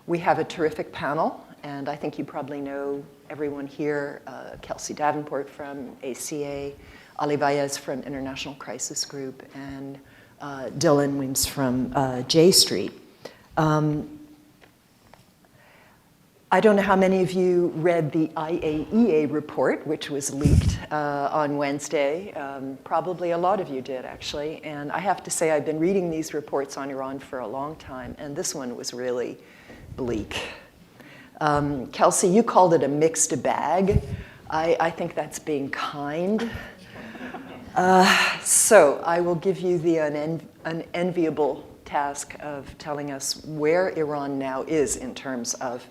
We have a terrific panel, and I think you probably know everyone here, Kelsey Davenport from ACA, Ali Vaez from International Crisis Group, and Dylan Weems from J Street. I don't know how many of you read the IAEA report, which was leaked on Wednesday. Probably a lot of you did, actually. And I have to say, I've been reading these reports on Iran for a long time, and this one was really bleak. Kelsey, you called it a mixed bag. I think that's being kind. So I will give you the unenviable task of telling us where Iran now is in terms of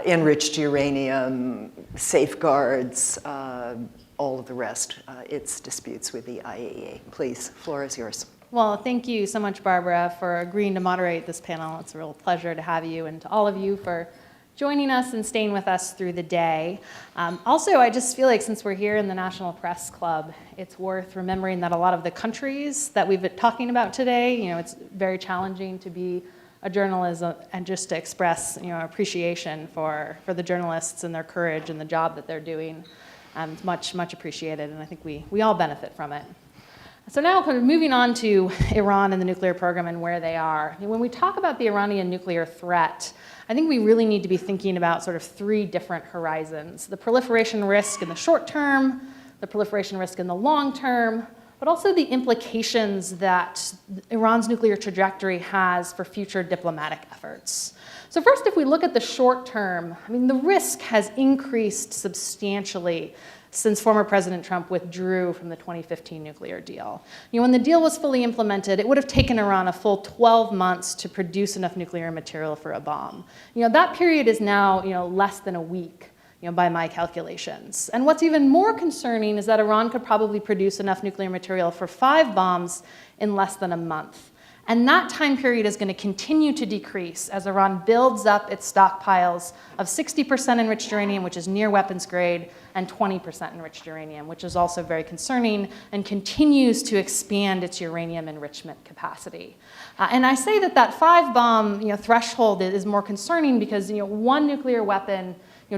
enriched uranium, safeguards, all of the rest, its disputes with the IAEA. Please, floor is yours. Well, thank you so much, Barbara, for agreeing to moderate this panel. It's a real pleasure to have you, and to all of you for joining us and staying with us through the day. Also, I just feel like since we're here in the National Press Club, it's worth remembering that a lot of the countries that we've been talking about today, it's very challenging to be a journalist and just to express appreciation for the journalists and their courage and the job that they're doing. It's much, much appreciated, and I think we all benefit from it. So now moving on to Iran and the nuclear program and where they are. When we talk about the Iranian nuclear threat, I think we really need to be thinking about sort of three different horizons: the proliferation risk in the short term, the proliferation risk in the long term, but also the implications that Iran's nuclear trajectory has for future diplomatic efforts. So first, if we look at the short term, the risk has increased substantially since former President Trump withdrew from the 2015 nuclear deal. When the deal was fully implemented, it would have taken Iran a full 12 months to produce enough nuclear material for a bomb. That period is now less than a week. By my calculations. And what's even more concerning is that Iran could probably produce enough nuclear material for 5 bombs in less than a month. And that time period is going to continue to decrease as Iran builds up its stockpiles of 60% enriched uranium, which is near weapons grade, and 20% enriched uranium, which is also very concerning and continues to expand its uranium enrichment capacity. And I say that 5-bomb threshold is more concerning because one nuclear weapon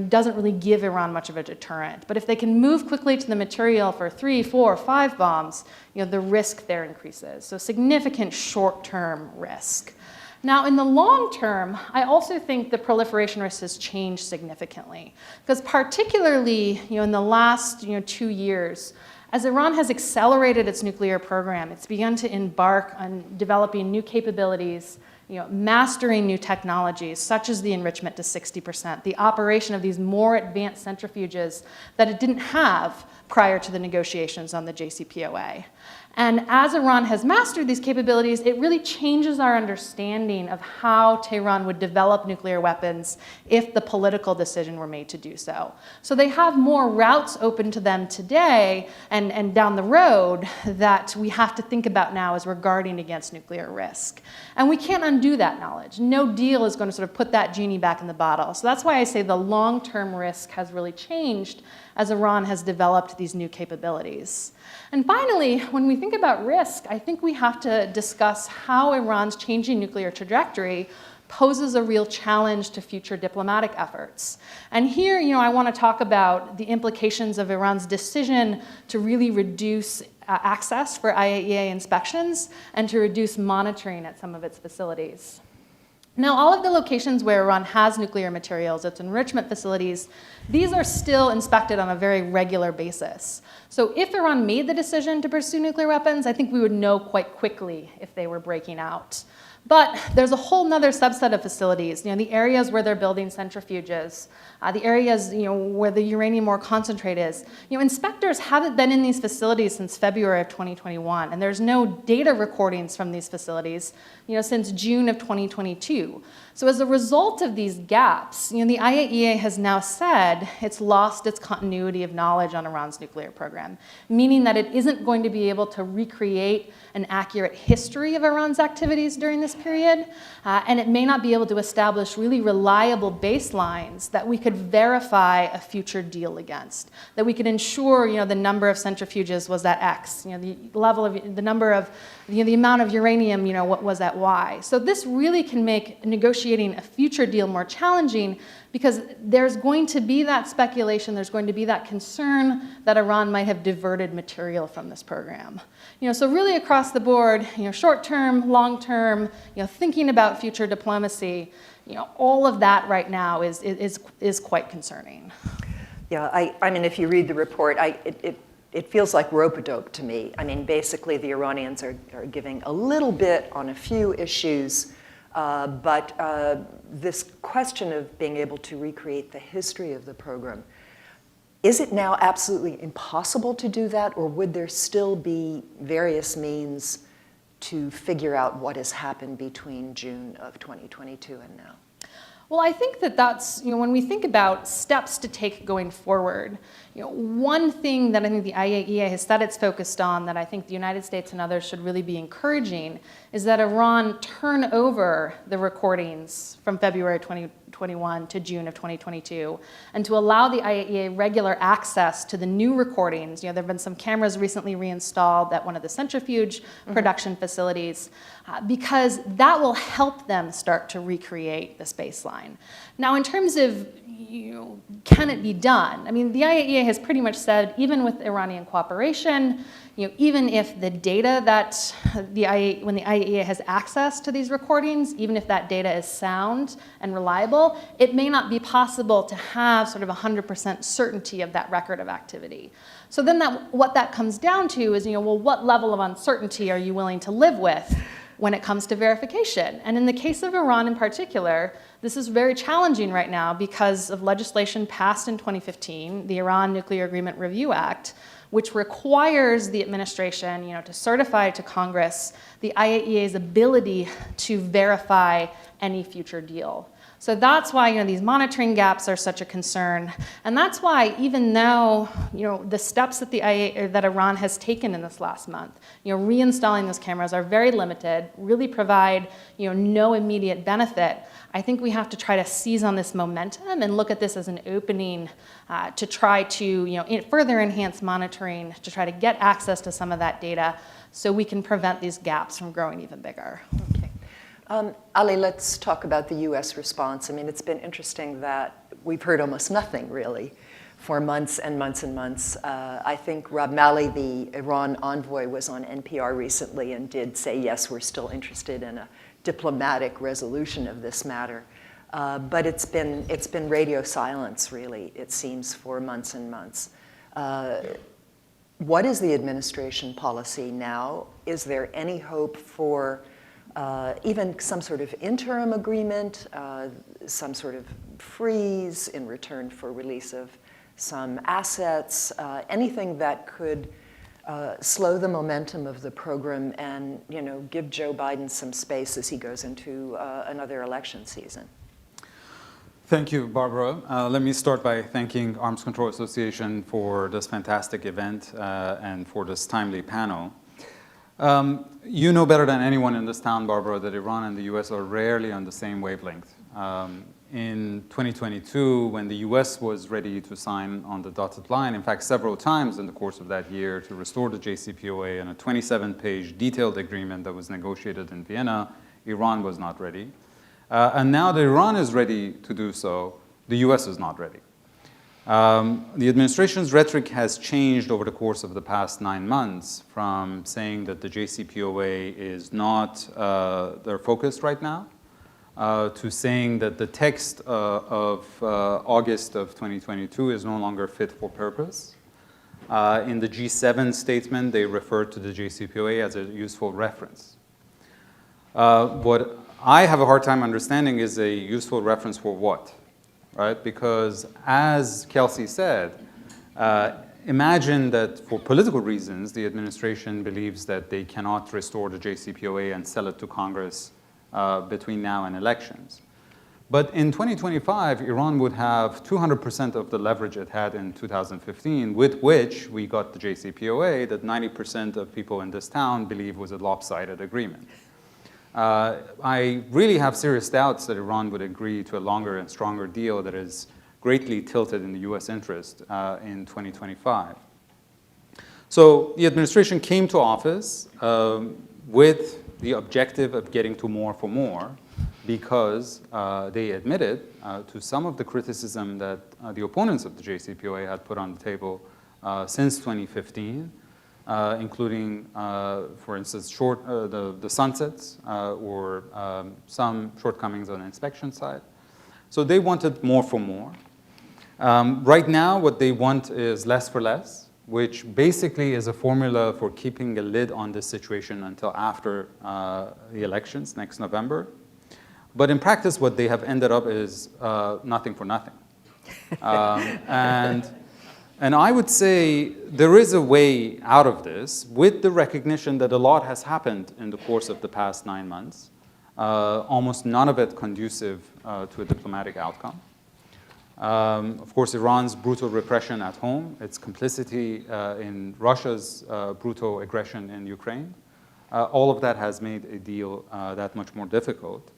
doesn't really give Iran much of a deterrent. But if they can move quickly to the material for 3, 4, 5 bombs, the risk there increases. So significant short-term risk. Now, in the long term, I also think the proliferation risk has changed significantly. Because particularly in the last 2 years, as Iran has accelerated its nuclear program, it's begun to embark on developing new capabilities, mastering new technologies, such as the enrichment to 60%, the operation of these more advanced centrifuges that it didn't have prior to the negotiations on the JCPOA. And as Iran has mastered these capabilities, it really changes our understanding of how Tehran would develop nuclear weapons if the political decision were made to do so. So they have more routes open to them today and down the road that we have to think about now as we're guarding against nuclear risk. And we can't undo that knowledge. No deal is going to sort of put that genie back in the bottle. So that's why I say the long-term risk has really changed as Iran has developed these new capabilities. And finally, when we think about risk, I think we have to discuss how Iran's changing nuclear trajectory poses a real challenge to future diplomatic efforts. And here, I want to talk about the implications of Iran's decision to really reduce access for IAEA inspections and to reduce monitoring at some of its facilities. Now, all of the locations where Iran has nuclear materials, its enrichment facilities, these are still inspected on a very regular basis. So if Iran made the decision to pursue nuclear weapons, I think we would know quite quickly if they were breaking out. But there's a whole other subset of facilities, the areas where they're building centrifuges, the areas where the uranium ore concentrate is. Inspectors haven't been in these facilities since February of 2021, and there's no data recordings from these facilities since June of 2022. So as a result of these gaps, the IAEA has now said it's lost its continuity of knowledge on Iran's nuclear program. program, meaning that it isn't going to be able to recreate an accurate history of Iran's activities during this period, and it may not be able to establish really reliable baselines that we could verify a future deal against, that we could ensure, the number of centrifuges was at X, the level of the number of, the amount of uranium, what was at Y. So this really can make negotiating a future deal more challenging, because there's going to be that speculation, there's going to be that concern that Iran might have diverted material from this program. So really across the board, short-term, long-term, thinking about future diplomacy, all of that right now is quite concerning. Yeah, I mean, if you read the report, it feels like rope-a-dope to me. I mean, basically, the Iranians are giving a little bit on a few issues, but this question of being able to recreate the history of the program, is it now absolutely impossible to do that, or would there still be various means to figure out what has happened between June of 2022 and now? Well, I think that's, when we think about steps to take going forward, one thing that I think the IAEA has said it's focused on that I think the United States and others should really be encouraging is that Iran turn over the recordings from February 2021 to June of 2022, and to allow the IAEA regular access to the new recordings. There have been some cameras recently reinstalled at one of the centrifuge production facilities, because that will help them start to recreate this baseline. Now, in terms of, can it be done? I mean, the IAEA has pretty much said, even with Iranian cooperation, even if the data that when the IAEA has access to these recordings, even if that data is sound and reliable, it may not be possible to have sort of 100% certainty of that record of activity. So then what that comes down to is, well, what level of uncertainty are you willing to live with when it comes to verification? And in the case of Iran in particular, this is very challenging right now because of legislation passed in 2015, the Iran Nuclear Agreement Review Act, which requires the administration, to certify to Congress the IAEA's ability to verify any future deal. So that's why, these monitoring gaps are such a concern, and that's why even though, the steps that that Iran has taken in this last month, reinstalling those cameras are very limited, really provide, no immediate benefit. I think we have to try to seize on this momentum and look at this as an opening to try to, further enhance monitoring, to try to get access to some of that data, so we can prevent these gaps from growing even bigger. Okay. Ali, let's talk about the U.S. response. I mean, it's been interesting that we've heard almost nothing, really, for months and months and months. I think Rob Malley, the Iran envoy, was on NPR recently and did say, yes, we're still interested in a diplomatic resolution of this matter. But it's been radio silence, really, it seems, for months and months. What is the administration policy now? Is there any hope for even some sort of interim agreement, some sort of freeze in return for release of some assets, anything that could slow the momentum of the program and, give Joe Biden some space as he goes into another election season? Thank you, Barbara. Let me start by thanking Arms Control Association for this fantastic event and for this timely panel. You know better than anyone in this town, Barbara, that Iran and the US are rarely on the same wavelength. In 2022, when the US was ready to sign on the dotted line, in fact, several times in the course of that year to restore the JCPOA and a 27-page detailed agreement that was negotiated in Vienna, Iran was not ready. And now that Iran is ready to do so, the US is not ready. The administration's rhetoric has changed over the course of the past 9 months from saying that the JCPOA is not their focus right now to saying that the text of August of 2022 is no longer fit for purpose. In the G7 statement, they referred to the JCPOA as a useful reference. What I have a hard time understanding is a useful reference for what? Right? Because as Kelsey said, imagine that for political reasons, the administration believes that they cannot restore the JCPOA and sell it to Congress between now and elections. But in 2025, Iran would have 200% of the leverage it had in 2015, with which we got the JCPOA that 90% of people in this town believe was a lopsided agreement. I really have serious doubts that Iran would agree to a longer and stronger deal that is greatly tilted in the US interest in 2025. So the administration came to office with the objective of getting to more for more, because they admitted to some of the criticism that the opponents of the JCPOA had put on the table since 2015, including, for instance, the sunsets or some shortcomings on the inspection side. So they wanted more for more. Right now, what they want is less for less, which basically is a formula for keeping a lid on this situation until after the elections next November. But in practice, what they have ended up is nothing for nothing. And I would say there is a way out of this with the recognition that a lot has happened in the course of the past 9 months, almost none of it conducive to a diplomatic outcome. Of course, Iran's brutal repression at home, its complicity in Russia's brutal aggression in Ukraine, all of that has made a deal that much more difficult.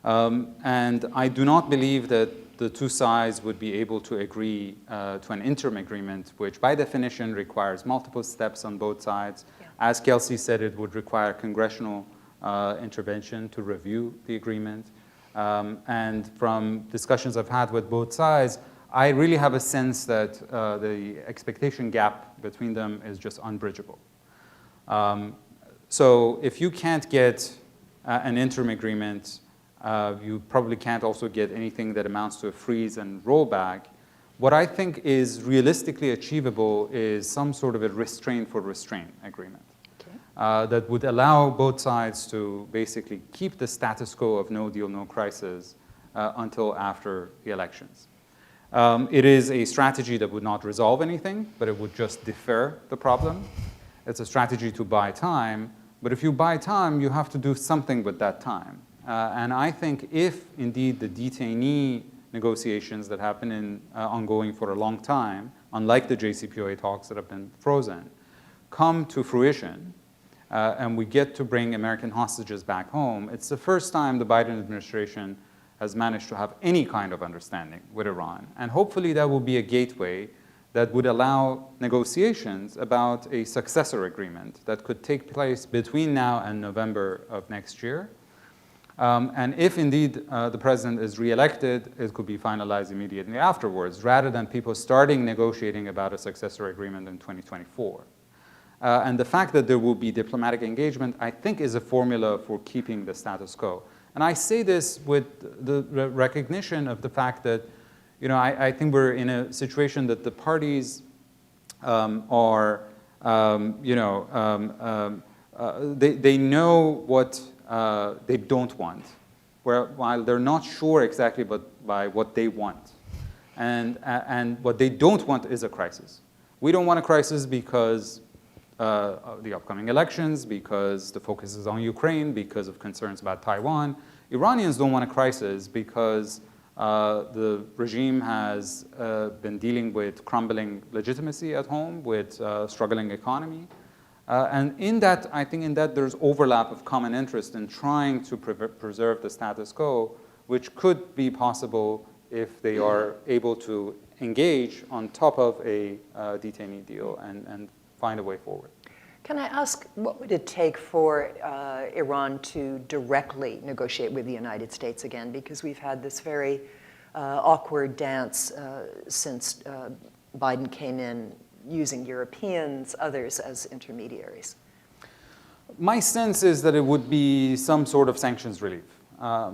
And I do not believe that the two sides would be able to agree to an interim agreement, which by definition requires multiple steps on both sides. Yeah. As Kelsey said, it would require congressional intervention to review the agreement. And from discussions I've had with both sides, I really have a sense that the expectation gap between them is just unbridgeable. So if you can't get an interim agreement, you probably can't also get anything that amounts to a freeze and rollback. What I think is realistically achievable is some sort of a restraint for restraint agreement. That would allow both sides to basically keep the status quo of no deal, no crisis until after the elections. It is a strategy that would not resolve anything, but it would just defer the problem. It's a strategy to buy time, but if you buy time, you have to do something with that time. And I think if indeed the detainee negotiations that have been ongoing for a long time, unlike the JCPOA talks that have been frozen, come to fruition, and we get to bring American hostages back home, it's the first time the Biden administration has managed to have any kind of understanding with Iran. And hopefully that will be a gateway that would allow negotiations about a successor agreement that could take place between now and November of next year. And if indeed the president is reelected, it could be finalized immediately afterwards, rather than people starting negotiating about a successor agreement in 2024. And the fact that there will be diplomatic engagement, I think, is a formula for keeping the status quo. And I say this with the recognition of the fact that, you know, I think we're in a situation that the parties are, they know what they don't want, while they're not sure exactly by what they want. And what they don't want is a crisis. We don't want a crisis because of the upcoming elections, because the focus is on Ukraine, because of concerns about Taiwan. Iranians don't want a crisis because the regime has been dealing with crumbling legitimacy at home, with struggling economy. And in that, I think in that there's overlap of common interest in trying to preserve the status quo, which could be possible if they are able to engage on top of a detainee deal and find a way forward. Can I ask, what would it take for Iran to directly negotiate with the United States again? Because we've had this very awkward dance since Biden came in, using Europeans, others as intermediaries. My sense is that it would be some sort of sanctions relief.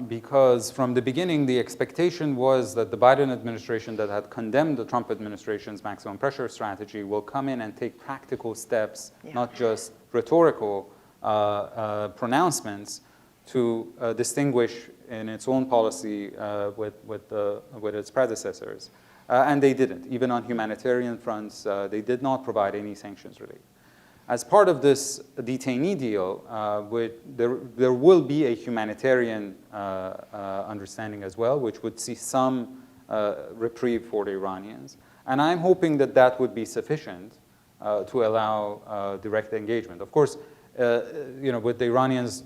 Because from the beginning, the expectation was that the Biden administration that had condemned the Trump administration's maximum pressure strategy will come in and take practical steps, not just rhetorical pronouncements, to distinguish in its own policy with its predecessors. And they didn't. Even on humanitarian fronts, they did not provide any sanctions relief. as part of this detainee deal, there will be a humanitarian understanding as well, which would see some reprieve for the Iranians. And I'm hoping that that would be sufficient to allow direct engagement. Of course, with the Iranians,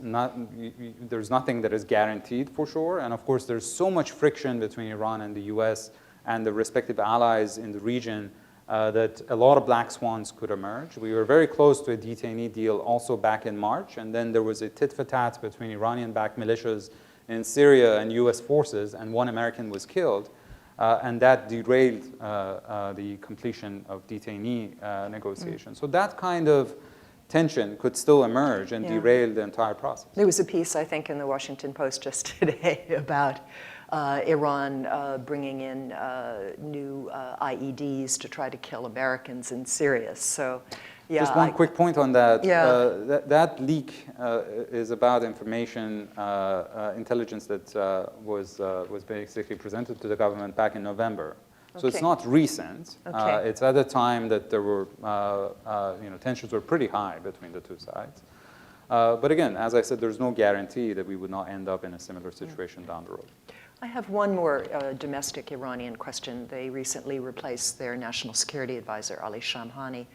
there's nothing that is guaranteed for sure. And of course, there's so much friction between Iran and the US and the respective allies in the region that a lot of black swans could emerge. We were very close to a detainee deal also back in March. And then there was a tit-for-tat between Iranian-backed militias in Syria and US forces, and one American was killed. And that derailed the completion of detainee negotiations. So that kind of tension could still emerge and derail the entire process. There was a piece, I think, in the Washington Post just today about Iran bringing in new IEDs to try to kill Americans in Syria. So, yeah. Just one quick point on that. Yeah. That leak is about information, intelligence that was basically presented to the government back in November. So it's not recent. Okay. It's at a time that there were, tensions were pretty high between the two sides. But again, as I said, there's no guarantee that we would not end up in a similar situation down the road. I have one more domestic Iranian question. They recently replaced their national security advisor, Ali Shamkhani,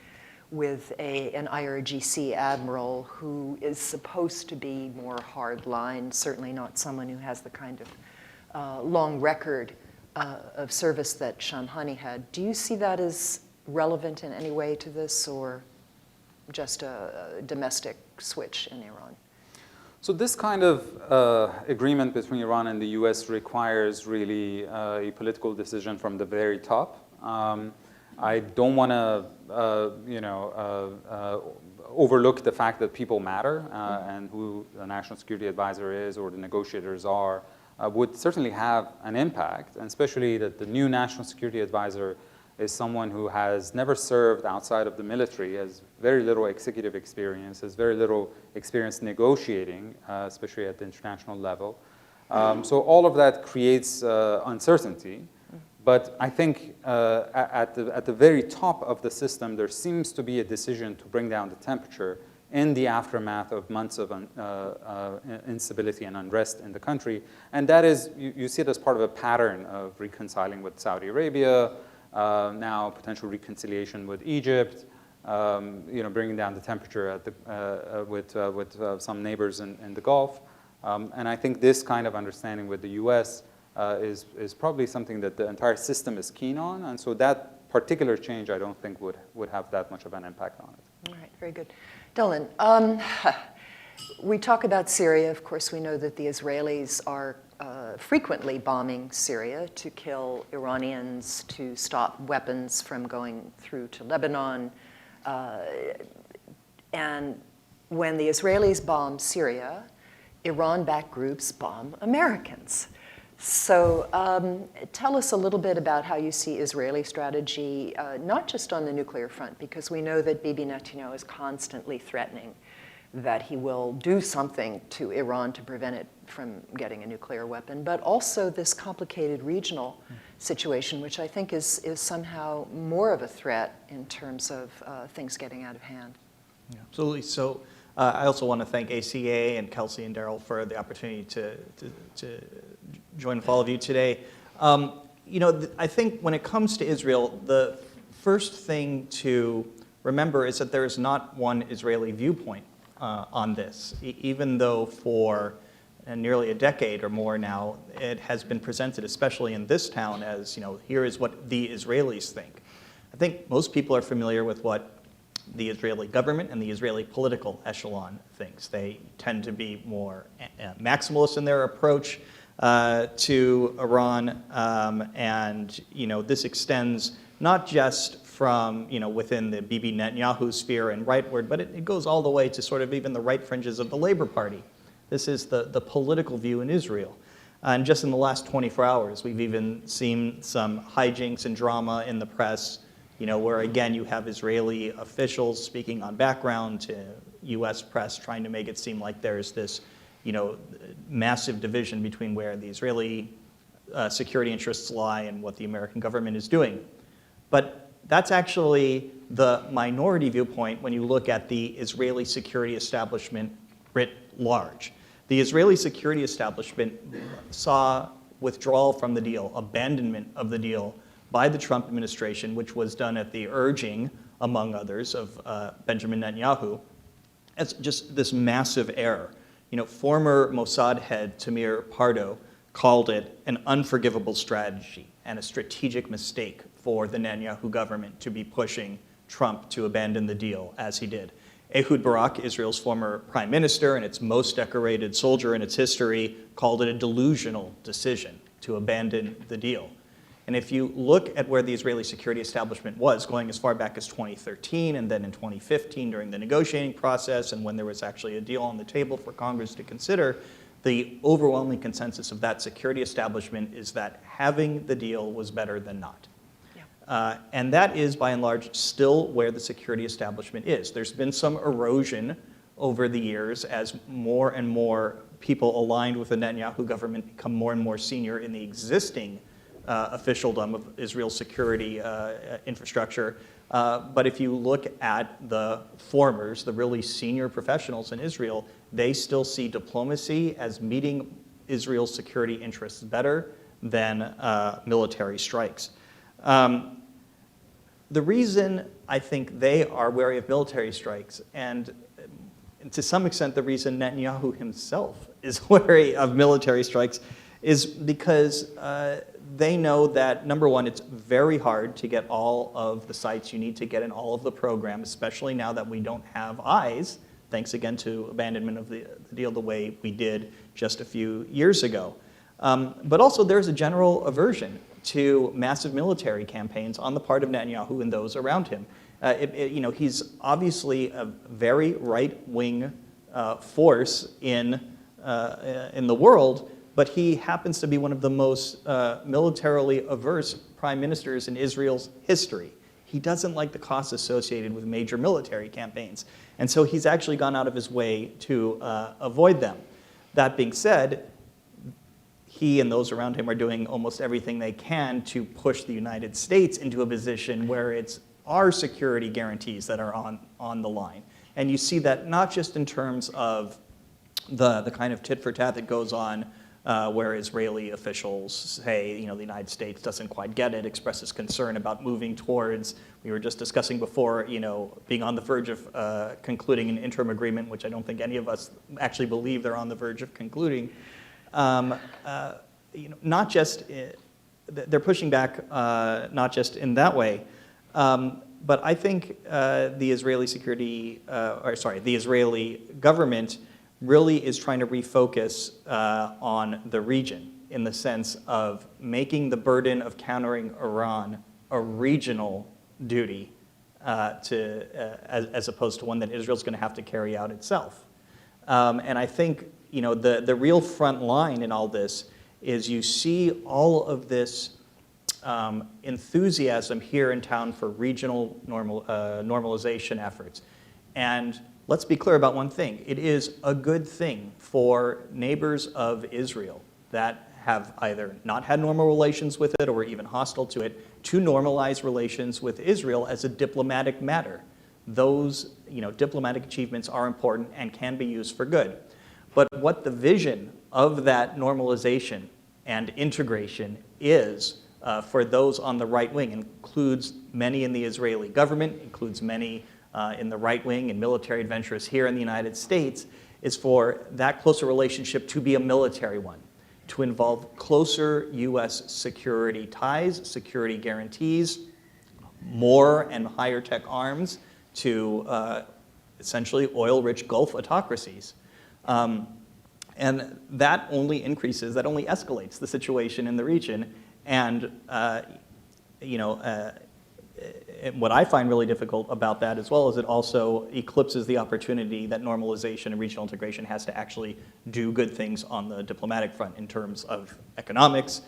with an IRGC admiral who is supposed to be more hardline, certainly not someone who has the kind of long record of service that Shamkhani had. Do you see that as relevant in any way to this, or just a domestic switch in Iran? So this kind of agreement between Iran and the US requires really a political decision from the very top. I don't want to, overlook the fact that people matter, and who the national security advisor is or the negotiators are would certainly have an impact, and especially that the new national security advisor is someone who has never served outside of the military, has very little executive experience, has very little experience negotiating, especially at the international level. So all of that creates uncertainty. But I think at the very top of the system, there seems to be a decision to bring down the temperature in the aftermath of months of instability and unrest in the country. And that is, you see it as part of a pattern of reconciling with Saudi Arabia, now potential reconciliation with Egypt, bringing down the temperature at the, with some neighbors in the Gulf. And I think this kind of understanding with the US is probably something that the entire system is keen on. And so that particular change, I don't think would have that much of an impact on it. All right, very good. Dylan, we talk about Syria. Of course, we know that the Israelis are frequently bombing Syria to kill Iranians, to stop weapons from going through to Lebanon. And when the Israelis bomb Syria, Iran-backed groups bomb Americans. So tell us a little bit about how you see Israeli strategy, not just on the nuclear front, because we know that Bibi Netanyahu is constantly threatening that he will do something to Iran to prevent it from getting a nuclear weapon, but also this complicated regional situation, which I think is somehow more of a threat in terms of things getting out of hand. Yeah, absolutely. So I also want to thank ACA and Kelsey and Daryl for the opportunity to join with all of you today. I think when it comes to Israel, the first thing to remember is that there is not one Israeli viewpoint on this, even though for nearly a decade or more now, it has been presented, especially in this town, as, here is what the Israelis think. I think most people are familiar with what the Israeli government and the Israeli political echelon thinks. They tend to be more maximalist in their approach to Iran, and this extends not just from within the Bibi Netanyahu sphere and rightward, but it goes all the way to sort of even the right fringes of the Labor Party. This is the political view in Israel. And just in the last 24 hours, we've even seen some hijinks and drama in the press, where again you have Israeli officials speaking on background to U.S. press, trying to make it seem like there's this, massive division between where the Israeli security interests lie and what the American government is doing. But That's actually the minority viewpoint when you look at the Israeli security establishment writ large. The Israeli security establishment saw withdrawal from the deal, abandonment of the deal by the Trump administration, which was done at the urging, among others, of Benjamin Netanyahu, as just this massive error. Former Mossad head Tamir Pardo called it an unforgivable strategy and a strategic mistake for the Netanyahu government to be pushing Trump to abandon the deal as he did. Ehud Barak, Israel's former prime minister and its most decorated soldier in its history, called it a delusional decision to abandon the deal. And if you look at where the Israeli security establishment was, going as far back as 2013 and then in 2015 during the negotiating process and when there was actually a deal on the table for Congress to consider, the overwhelming consensus of that security establishment is that having the deal was better than not. And that is, by and large, still where the security establishment is. There's been some erosion over the years as more and more people aligned with the Netanyahu government become more and more senior in the existing officialdom of Israel's security infrastructure. But if you look at the formers, the really senior professionals in Israel, they still see diplomacy as meeting Israel's security interests better than military strikes. The reason I think they are wary of military strikes, and to some extent the reason Netanyahu himself is wary of military strikes, is because they know that, number one, it's very hard to get all of the sites you need to get in all of the programs, especially now that we don't have eyes, thanks again to abandonment of the deal the way we did just a few years ago. But also there's a general aversion to massive military campaigns on the part of Netanyahu and those around him. He's obviously a very right-wing force in the world, but he happens to be one of the most militarily averse prime ministers in Israel's history. He doesn't like the costs associated with major military campaigns, and so he's actually gone out of his way to avoid them. That being said, he and those around him are doing almost everything they can to push the United States into a position where it's our security guarantees that are on the line. And you see that not just in terms of the kind of tit for tat that goes on where Israeli officials say, the United States doesn't quite get it, expresses concern about moving towards, we were just discussing before, being on the verge of concluding an interim agreement, which I don't think any of us actually believe they're on the verge of concluding. Not just, they're pushing back not just in that way, but I think the Israeli government really is trying to refocus on the region in the sense of making the burden of countering Iran a regional duty as opposed to one that Israel's going to have to carry out itself. And I think the real front line in all this is you see all of this enthusiasm here in town for regional normalization efforts. And let's be clear about one thing. It is a good thing for neighbors of Israel that have either not had normal relations with it or even hostile to it to normalize relations with Israel as a diplomatic matter. Those diplomatic achievements are important and can be used for good. But what the vision of that normalization and integration is for those on the right wing includes many in the Israeli government, includes many in the right wing and military adventurers here in the United States, is for that closer relationship to be a military one, to involve closer U.S. security ties, security guarantees, more and higher tech arms to essentially oil-rich Gulf autocracies. And that only increases, that only escalates the situation in the region. And what I find really difficult about that as well is it also eclipses the opportunity that normalization and regional integration has to actually do good things on the diplomatic front in terms of economics,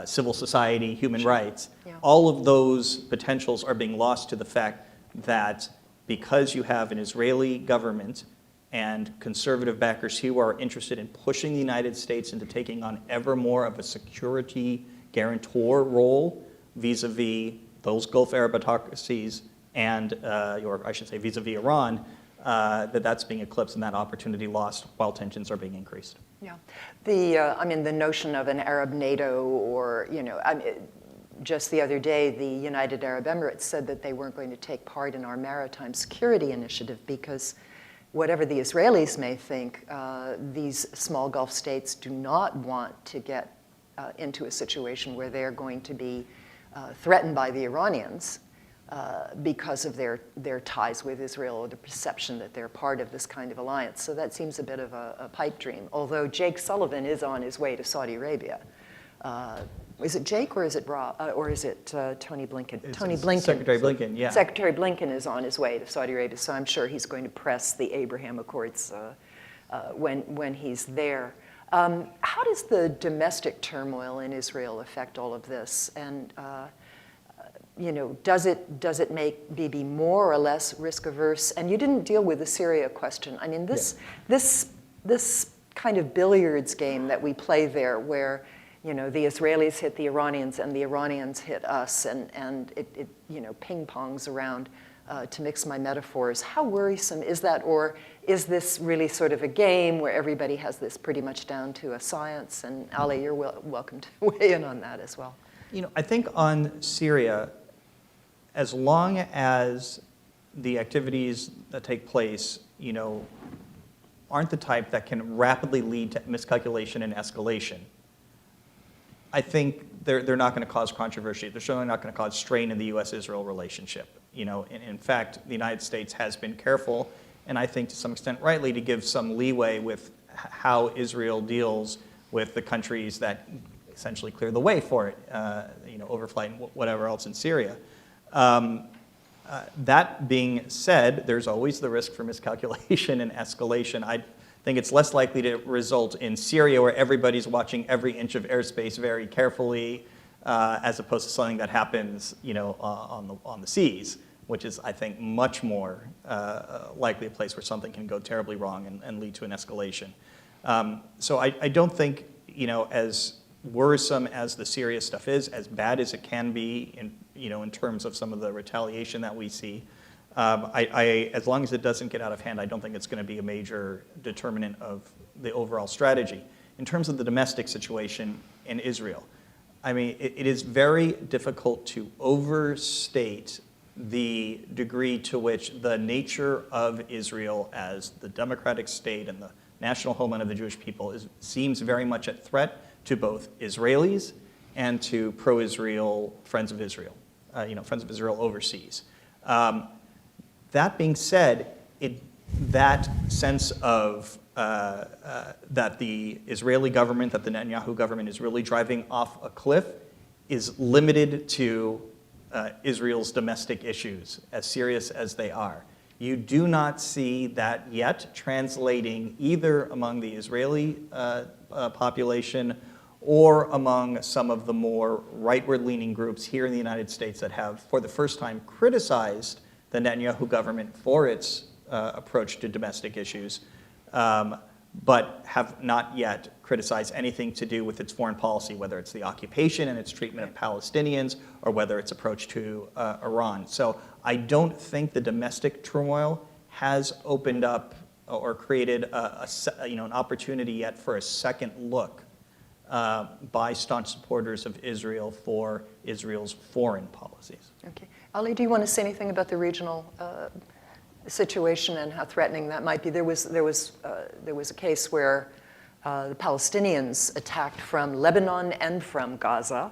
civil society, human rights. Yeah. All of those potentials are being lost to the fact that because you have an Israeli government and conservative backers who are interested in pushing the United States into taking on ever more of a security guarantor role vis-a-vis those Gulf Arab autocracies and, or I should say vis-a-vis Iran, that's being eclipsed and that opportunity lost while tensions are being increased. Yeah, the notion of an Arab NATO, or just the other day, the United Arab Emirates said that they weren't going to take part in our maritime security initiative because, whatever the Israelis may think, these small Gulf states do not want to get into a situation where they're going to be threatened by the Iranians. Because of their ties with Israel, or the perception that they're part of this kind of alliance. So that seems a bit of a pipe dream, although Jake Sullivan is on his way to Saudi Arabia. Is it Jake, or is it Tony Blinken? Tony Blinken. Secretary Blinken, yeah. Secretary Blinken is on his way to Saudi Arabia, so I'm sure he's going to press the Abraham Accords when he's there. How does the domestic turmoil in Israel affect all of this? And does it make Bibi more or less risk averse? And you didn't deal with the Syria question. I mean, this kind of billiards game that we play there, where the Israelis hit the Iranians and the Iranians hit us, and it ping pongs around. To mix my metaphors, how worrisome is that, or is this really sort of a game where everybody has this pretty much down to a science? And Ali, you're welcome to weigh in on that as well. I think on Syria, as long as the activities that take place, aren't the type that can rapidly lead to miscalculation and escalation, I think they're not going to cause controversy. They're certainly not going to cause strain in the U.S.-Israel relationship. In fact, the United States has been careful, and I think to some extent rightly, to give some leeway with how Israel deals with the countries that essentially clear the way for it, overflight and whatever else in Syria. That being said, there's always the risk for miscalculation and escalation. I think it's less likely to result in Syria, where everybody's watching every inch of airspace very carefully, as opposed to something that happens, on the seas, which is, I think, much more likely a place where something can go terribly wrong and lead to an escalation. So I don't think, as worrisome as the Syria stuff is, as bad as it can be in terms of some of the retaliation that we see, as long as it doesn't get out of hand, I don't think it's going to be a major determinant of the overall strategy. In terms of the domestic situation in Israel, I mean, it is very difficult to overstate the degree to which the nature of Israel as the democratic state and the national homeland of the Jewish people seems very much a threat to both Israelis and to pro-Israel Friends of Israel, Friends of Israel overseas. That being said, that sense of that the Israeli government, that the Netanyahu government is really driving off a cliff, is limited to Israel's domestic issues, as serious as they are. You do not see that yet translating either among the Israeli population or among some of the more rightward-leaning groups here in the United States that have, for the first time, criticized the Netanyahu government for its approach to domestic issues, but have not yet criticized anything to do with its foreign policy, whether it's the occupation and its treatment of Palestinians, or whether its approach to Iran. So I don't think the domestic turmoil has opened up or created an opportunity yet for a second look by staunch supporters of Israel for Israel's foreign policies. Okay. Ali, do you want to say anything about the regional situation and how threatening that might be? There was a case where the Palestinians attacked from Lebanon and from Gaza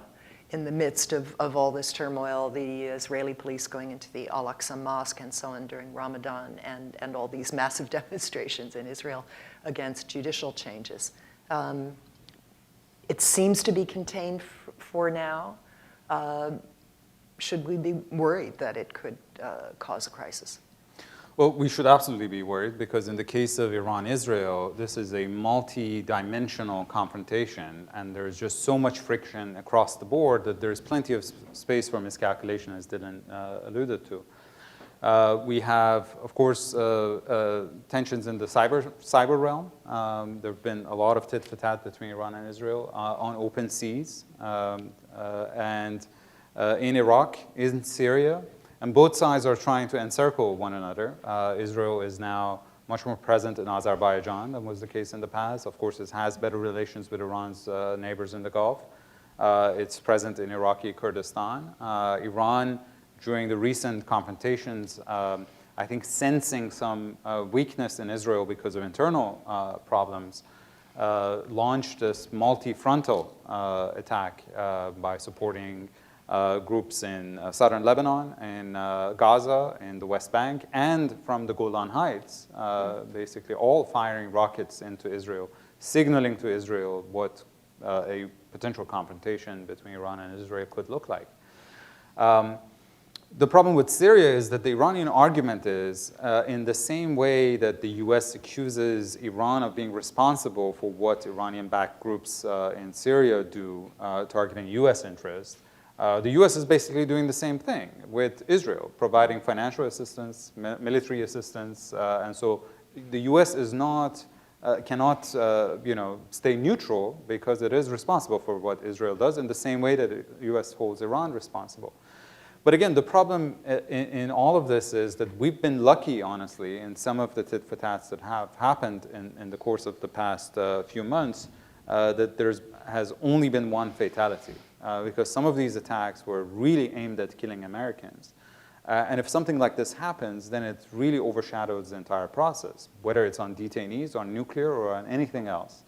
in the midst of all this turmoil, the Israeli police going into the Al-Aqsa Mosque and so on during Ramadan, and all these massive demonstrations in Israel against judicial changes. It seems to be contained for now. Should we be worried that it could cause a crisis? Well, we should absolutely be worried, because in the case of Iran-Israel, this is a multi-dimensional confrontation, and there's just so much friction across the board that there's plenty of space for miscalculation, as Dylan alluded to. We have, of course, tensions in the cyber realm. There have been a lot of tit-for-tat between Iran and Israel on open seas, and in Iraq, in Syria, and both sides are trying to encircle one another. Israel is now much more present in Azerbaijan than was the case in the past. Of course, it has better relations with Iran's neighbors in the Gulf. It's present in Iraqi Kurdistan. Iran, during the recent confrontations, I think sensing some weakness in Israel because of internal problems, launched this multi-frontal attack by supporting groups in southern Lebanon, in Gaza, in the West Bank, and from the Golan Heights, basically all firing rockets into Israel, signaling to Israel what a potential confrontation between Iran and Israel could look like. The problem with Syria is that the Iranian argument is, in the same way that the US accuses Iran of being responsible for what Iranian-backed groups in Syria do, targeting US interests, the US is basically doing the same thing with Israel, providing financial assistance, military assistance, and so the US is not, cannot stay neutral because it is responsible for what Israel does in the same way that the US holds Iran responsible. But again, the problem in all of this is that we've been lucky, honestly, in some of the tit-for-tats that have happened in the course of the past few months, that there has only been one fatality. Because some of these attacks were really aimed at killing Americans. And if something like this happens, then it really overshadows the entire process, whether it's on detainees, on nuclear, or on anything else.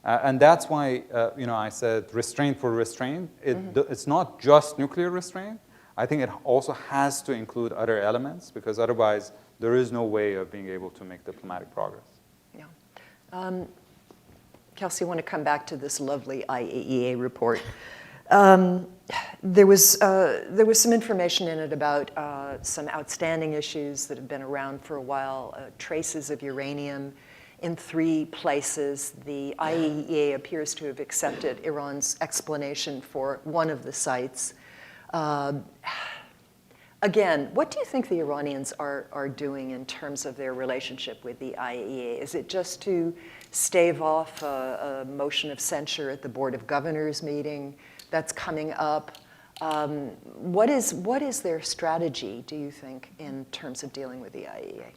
And that's why I said restraint for restraint. It's not just nuclear restraint. I think it also has to include other elements, because otherwise there is no way of being able to make diplomatic progress. Yeah. Kelsey, I want to come back to this lovely IAEA report. There was some information in it about some outstanding issues that have been around for a while, traces of uranium in 3 places. The IAEA appears to have accepted Iran's explanation for one of the sites. Again, what do you think the Iranians are doing in terms of their relationship with the IAEA? Is it just to stave off a motion of censure at the Board of Governors meeting that's coming up? What is their strategy, do you think, in terms of dealing with the IAEA?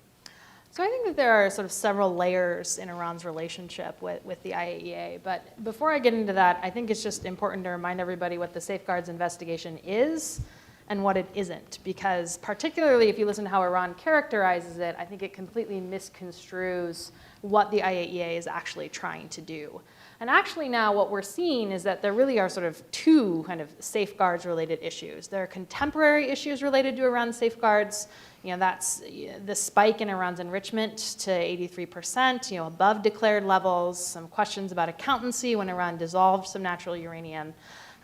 So I think that there are sort of several layers in Iran's relationship with the IAEA. But before I get into that, I think it's just important to remind everybody what the safeguards investigation is and what it isn't. Because particularly if you listen to how Iran characterizes it, I think it completely misconstrues what the IAEA is actually trying to do. And actually now what we're seeing is that there really are sort of 2 kind of safeguards related issues. There are contemporary issues related to Iran's safeguards. That's the spike in Iran's enrichment to 83%, above declared levels, some questions about accountancy when Iran dissolved some natural uranium.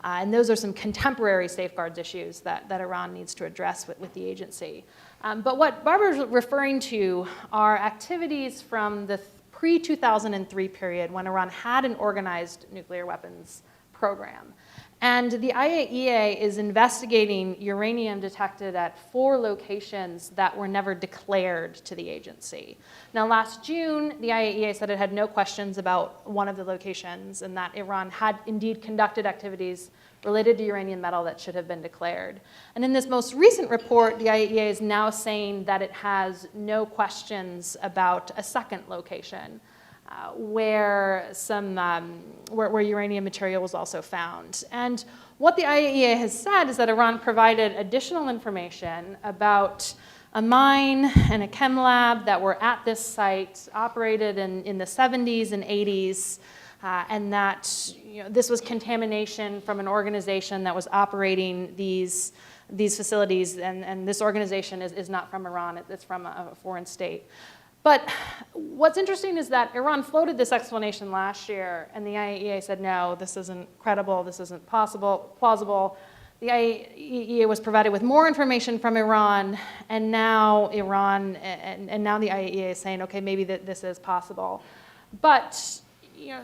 And those are some contemporary safeguards issues that Iran needs to address with the agency. But what Barbara's referring to are activities from the pre-2003 period when Iran had an organized nuclear weapons program. And the IAEA is investigating uranium detected at 4 locations that were never declared to the agency. Now, last June, the IAEA said it had no questions about one of the locations and that Iran had indeed conducted activities related to uranium metal that should have been declared. And in this most recent report, the IAEA is now saying that it has no questions about a second location where uranium material was also found. And what the IAEA has said is that Iran provided additional information about a mine and a chem lab that were at this site, operated in the 70s and 80s, and that this was contamination from an organization that was operating these facilities, and this organization is not from Iran, it's from a foreign state. But what's interesting is that Iran floated this explanation last year, and the IAEA said, no, this isn't credible, this isn't plausible. The IAEA was provided with more information from Iran, and now Iran, and now the IAEA is saying, okay, maybe this is possible. But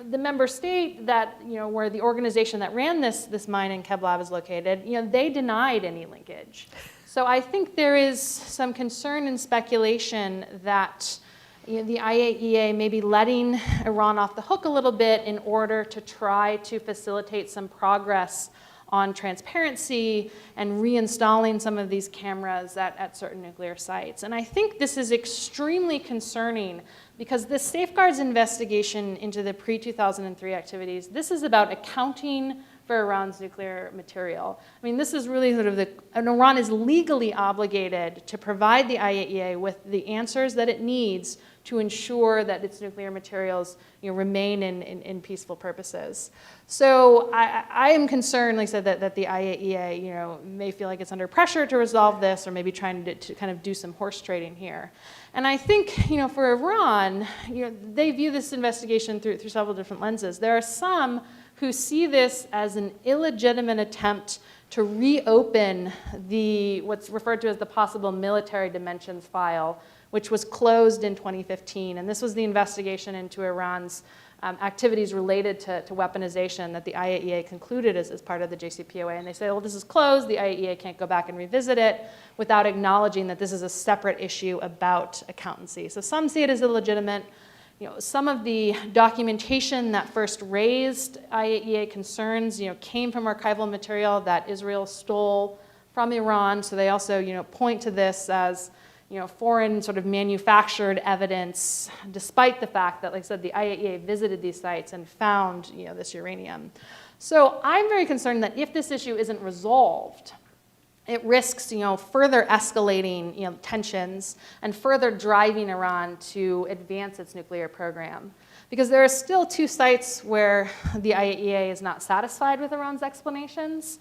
the member state that, where the organization that ran this mine in Kevlav is located, they denied any linkage. So I think there is some concern and speculation that the IAEA may be letting Iran off the hook a little bit in order to try to facilitate some progress on transparency and reinstalling some of these cameras at certain nuclear sites. And I think this is extremely concerning because this safeguards investigation into the pre-2003 activities, this is about accounting for Iran's nuclear material. I mean, this is really sort of and Iran is legally obligated to provide the IAEA with the answers that it needs to ensure that its nuclear materials remain in peaceful purposes. So I am concerned, like I said, that the IAEA may feel like it's under pressure to resolve this or maybe trying to kind of do some horse trading here. And I think for Iran, they view this investigation through several different lenses. There are some who see this as an illegitimate attempt to reopen what's referred to as the possible military dimensions file, which was closed in 2015. And this was the investigation into Iran's activities related to weaponization that the IAEA concluded as part of the JCPOA. And they say, well, this is closed. The IAEA can't go back and revisit it without acknowledging that this is a separate issue about accountancy. So some see it as illegitimate. Some of the documentation that first raised IAEA concerns, came from archival material that Israel stole from Iran. So they also, point to this as, foreign sort of manufactured evidence, despite the fact that, like I said, the IAEA visited these sites and found, this uranium. So I'm very concerned that if this issue isn't resolved, it risks, further escalating, tensions and further driving Iran to advance its nuclear program. Because there are still 2 sites where the IAEA is not satisfied with Iran's explanations.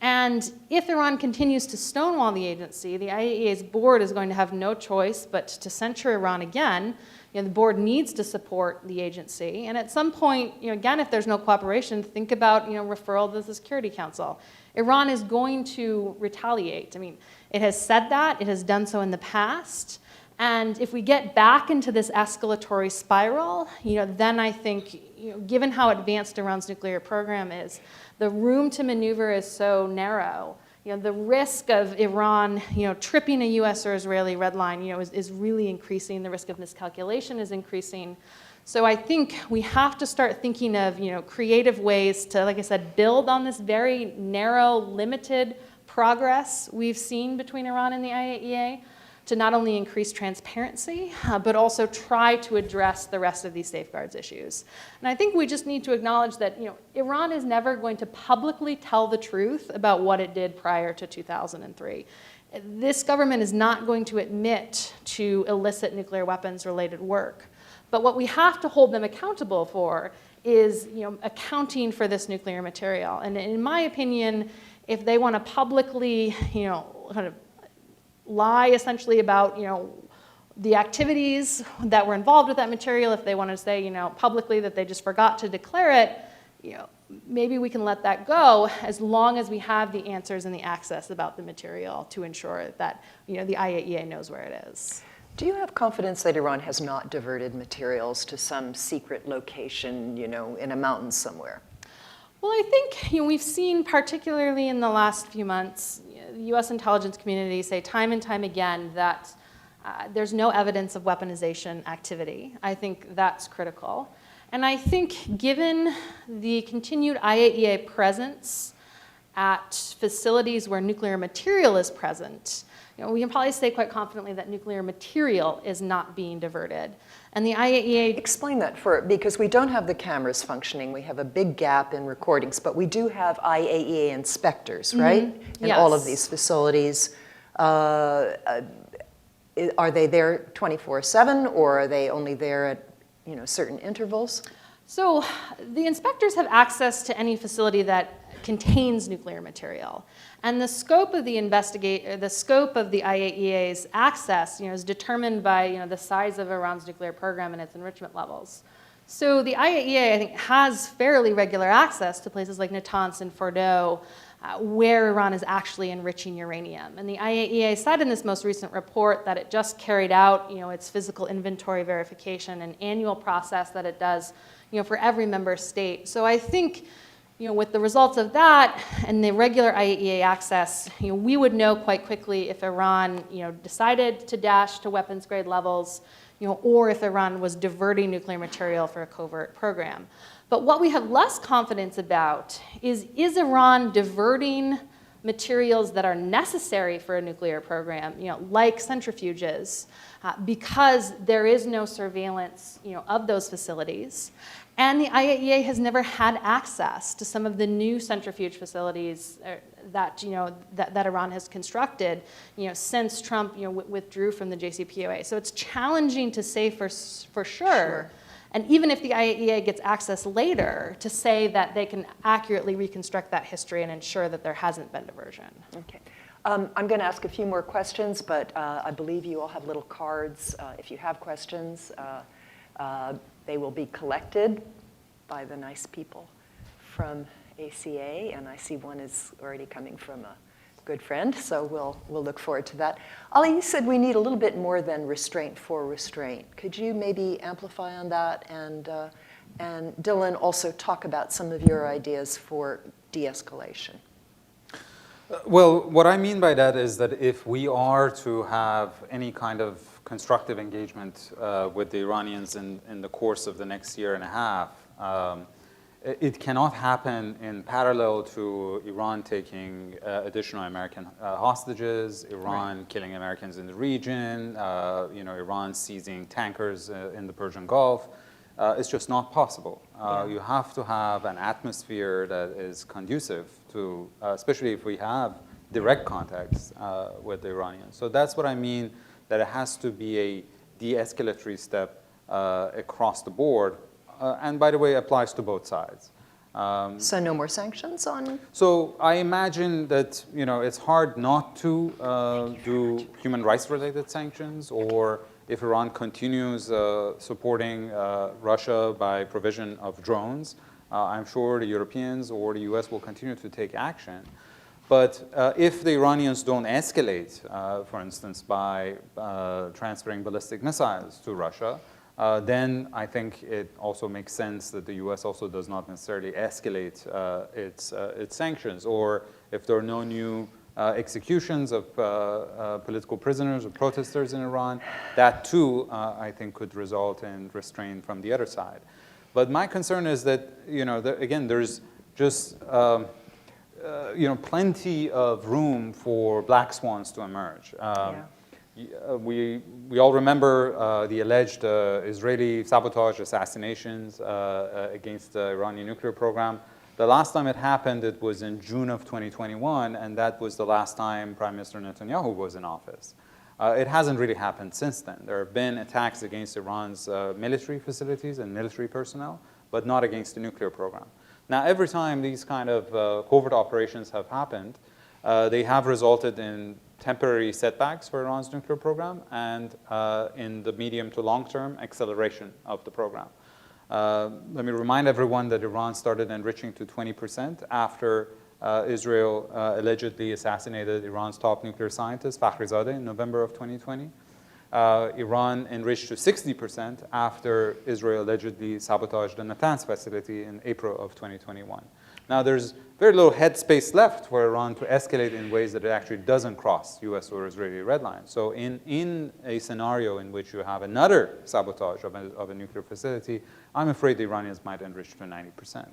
And if Iran continues to stonewall the agency, the IAEA's board is going to have no choice but to censure Iran again. The board needs to support the agency. And at some point, again, if there's no cooperation, think about, referral to the Security Council. Iran is going to retaliate. I mean, it has said that. It has done so in the past. And if we get back into this escalatory spiral, then I think, given how advanced Iran's nuclear program is, the room to maneuver is so narrow. The risk of Iran, tripping a U.S. or Israeli red line, is really increasing. The risk of miscalculation is increasing. So I think we have to start thinking of, creative ways to, like I said, build on this very narrow, limited progress we've seen between Iran and the IAEA to not only increase transparency, but also try to address the rest of these safeguards issues. And I think we just need to acknowledge that, Iran is never going to publicly tell the truth about what it did prior to 2003. This government is not going to admit to illicit nuclear weapons-related work. But what we have to hold them accountable for is, accounting for this nuclear material. And in my opinion, if they want to publicly, kind of lie essentially about, the activities that were involved with that material, if they want to say, publicly that they just forgot to declare it, maybe we can let that go as long as we have the answers and the access about the material to ensure that, the IAEA knows where it is. Do you have confidence that Iran has not diverted materials to some secret location, in a mountain somewhere? Well, I think we've seen, particularly in the last few months, the U.S. intelligence community say time and time again that there's no evidence of weaponization activity. I think that's critical. And I think given the continued IAEA presence at facilities where nuclear material is present, we can probably say quite confidently that nuclear material is not being diverted. And the IAEA... Explain that because we don't have the cameras functioning. We have a big gap in recordings, but we do have IAEA inspectors, right? In all of these facilities. Are they there 24/7, or are they only there at, certain intervals? So the inspectors have access to any facility that contains nuclear material. And the scope of the IAEA's access, is determined by, the size of Iran's nuclear program and its enrichment levels. So the IAEA, I think, has fairly regular access to places like Natanz and Fordow, where Iran is actually enriching uranium. And the IAEA said in this most recent report that it just carried out, its physical inventory verification, an annual process that it does, for every member state. So I think, with the results of that and the regular IAEA access, we would know quite quickly if Iran, decided to dash to weapons grade levels, or if Iran was diverting nuclear material for a covert program. But what we have less confidence about is Iran diverting materials that are necessary for a nuclear program, like centrifuges, because there is no surveillance, of those facilities. And the IAEA has never had access to some of the new centrifuge facilities that Iran has constructed, since Trump, withdrew from the JCPOA. So it's challenging to say for sure. And even if the IAEA gets access later, to say that they can accurately reconstruct that history and ensure that there hasn't been diversion. Okay. I'm going to ask a few more questions, but I believe you all have little cards. If you have questions, they will be collected by the nice people from ACA, and I see one is already coming from a good friend, so we'll look forward to that. Ali, you said we need a little bit more than restraint for restraint. Could you maybe amplify on that, and Dylan, also talk about some of your ideas for de-escalation? Well, what I mean by that is that if we are to have any kind of constructive engagement with the Iranians in the course of the next year and a half, it cannot happen in parallel to Iran taking additional American hostages, Iran killing Americans in the region, Iran seizing tankers in the Persian Gulf. It's just not possible. You have to have an atmosphere that is conducive to, especially if we have direct contacts with the Iranians. So that's what I mean, that it has to be a de-escalatory step across the board. And by the way, it applies to both sides. So no more sanctions on? So I imagine that it's hard not to do human rights related sanctions, or if Iran continues supporting Russia by provision of drones, I'm sure the Europeans or the US will continue to take action. But if the Iranians don't escalate, for instance, by transferring ballistic missiles to Russia, then I think it also makes sense that the US also does not necessarily escalate its sanctions. Or if there are no new executions of political prisoners or protesters in Iran, that too, I think, could result in restraint from the other side. But my concern is that, again, there's just plenty of room for black swans to emerge. We all remember the alleged Israeli sabotage assassinations against the Iranian nuclear program. The last time it happened, it was in June of 2021, and that was the last time Prime Minister Netanyahu was in office. It hasn't really happened since then. There have been attacks against Iran's military facilities and military personnel, but not against the nuclear program. Now, every time these kind of covert operations have happened, they have resulted in temporary setbacks for Iran's nuclear program, and in the medium to long term, acceleration of the program. Let me remind everyone that Iran started enriching to 20% after Israel allegedly assassinated Iran's top nuclear scientist, Fakhrizadeh, in November of 2020. Iran enriched to 60% after Israel allegedly sabotaged the Natanz facility in April of 2021. Now, there's very little headspace left for Iran to escalate in ways that it actually doesn't cross US or Israeli red lines. So in a scenario in which you have another sabotage of a nuclear facility, I'm afraid the Iranians might enrich to 90%.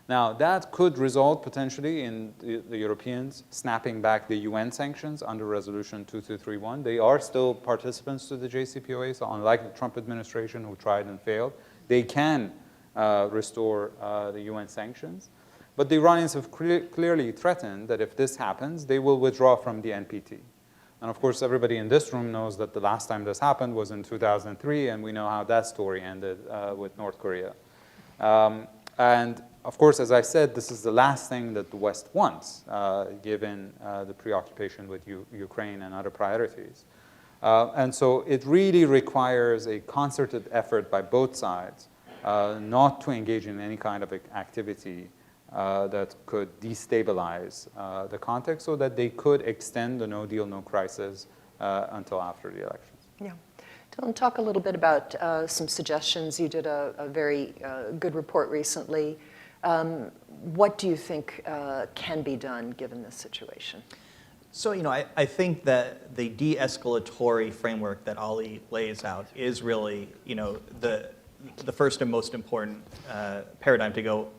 Now, that could result potentially in the Europeans snapping back the UN sanctions under Resolution 2231. They are still participants to the JCPOA, so unlike the Trump administration who tried and failed, they can restore the UN sanctions. But the Iranians have clearly threatened that if this happens, they will withdraw from the NPT. And of course, everybody in this room knows that the last time this happened was in 2003, and we know how that story ended with North Korea. And of course, as I said, this is the last thing that the West wants, given the preoccupation with Ukraine and other priorities. And so it really requires a concerted effort by both sides not to engage in any kind of activity that could destabilize the context, so that they could extend the no deal, no crisis until after the elections. Yeah. Dylan, talk a little bit about some suggestions. You did a very good report recently. What do you think can be done given this situation? So, I think that the de-escalatory framework that Ali lays out is really, the first and most important paradigm to go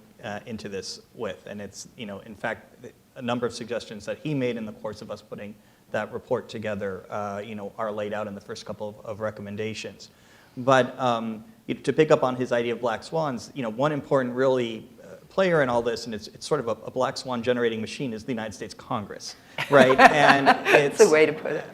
into this with. And it's, in fact, a number of suggestions that he made in the course of us putting that report together, are laid out in the first couple of recommendations. But to pick up on his idea of black swans, one important really player in all this, and it's sort of a black swan generating machine, is the United States Congress, right? And it's That's a way to put it.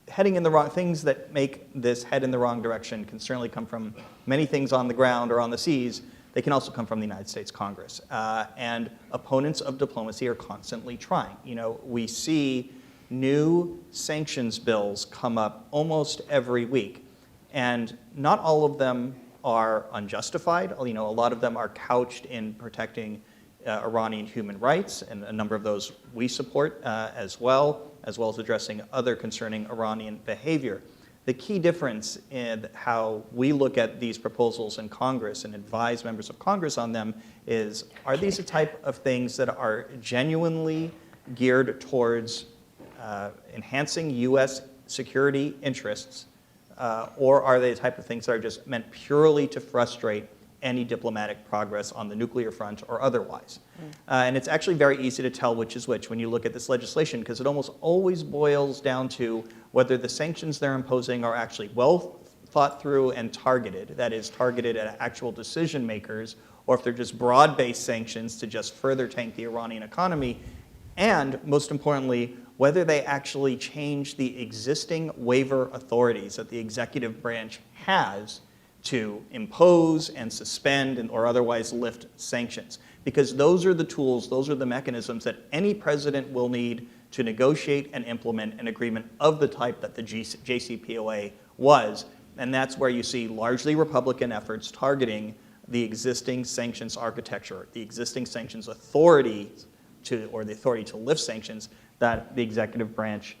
Heading in the wrong, things that make this head in the wrong direction can certainly come from many things on the ground or on the seas. They can also come from the United States Congress. And opponents of diplomacy are constantly trying. We see new sanctions bills come up almost every week. And not all of them are unjustified. A lot of them are couched in protecting Iranian human rights, and a number of those we support as well as addressing other concerning Iranian behavior. The key difference in how we look at these proposals in Congress and advise members of Congress on them is, are these the type of things that are genuinely geared towards enhancing U.S. security interests, or are they the type of things that are just meant purely to frustrate any diplomatic progress on the nuclear front or otherwise? And it's actually very easy to tell which is which when you look at this legislation, because it almost always boils down to whether the sanctions they're imposing are actually well thought through and targeted, that is, targeted at actual decision makers, or if they're just broad-based sanctions to just further tank the Iranian economy, and most importantly, whether they actually change the existing waiver authorities that the executive branch has to impose and suspend or otherwise lift sanctions. Because those are the tools, those are the mechanisms that any president will need to negotiate and implement an agreement of the type that the JCPOA was. And that's where you see largely Republican efforts targeting the existing sanctions architecture, the existing sanctions authority or the authority to lift sanctions that the executive branch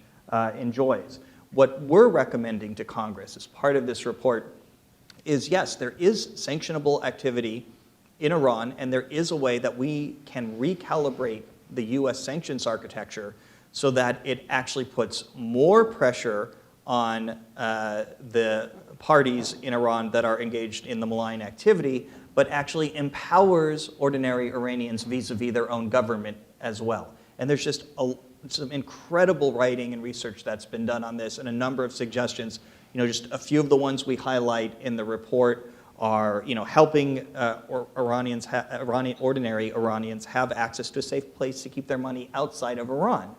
enjoys. What we're recommending to Congress as part of this report is, yes, there is sanctionable activity in Iran, and there is a way that we can recalibrate the US sanctions architecture so that it actually puts more pressure on the parties in Iran that are engaged in the malign activity, but actually empowers ordinary Iranians vis-a-vis their own government as well. And there's just some incredible writing and research that's been done on this, and a number of suggestions. Just a few of the ones we highlight in the report are, helping ordinary Iranians have access to a safe place to keep their money outside of Iran,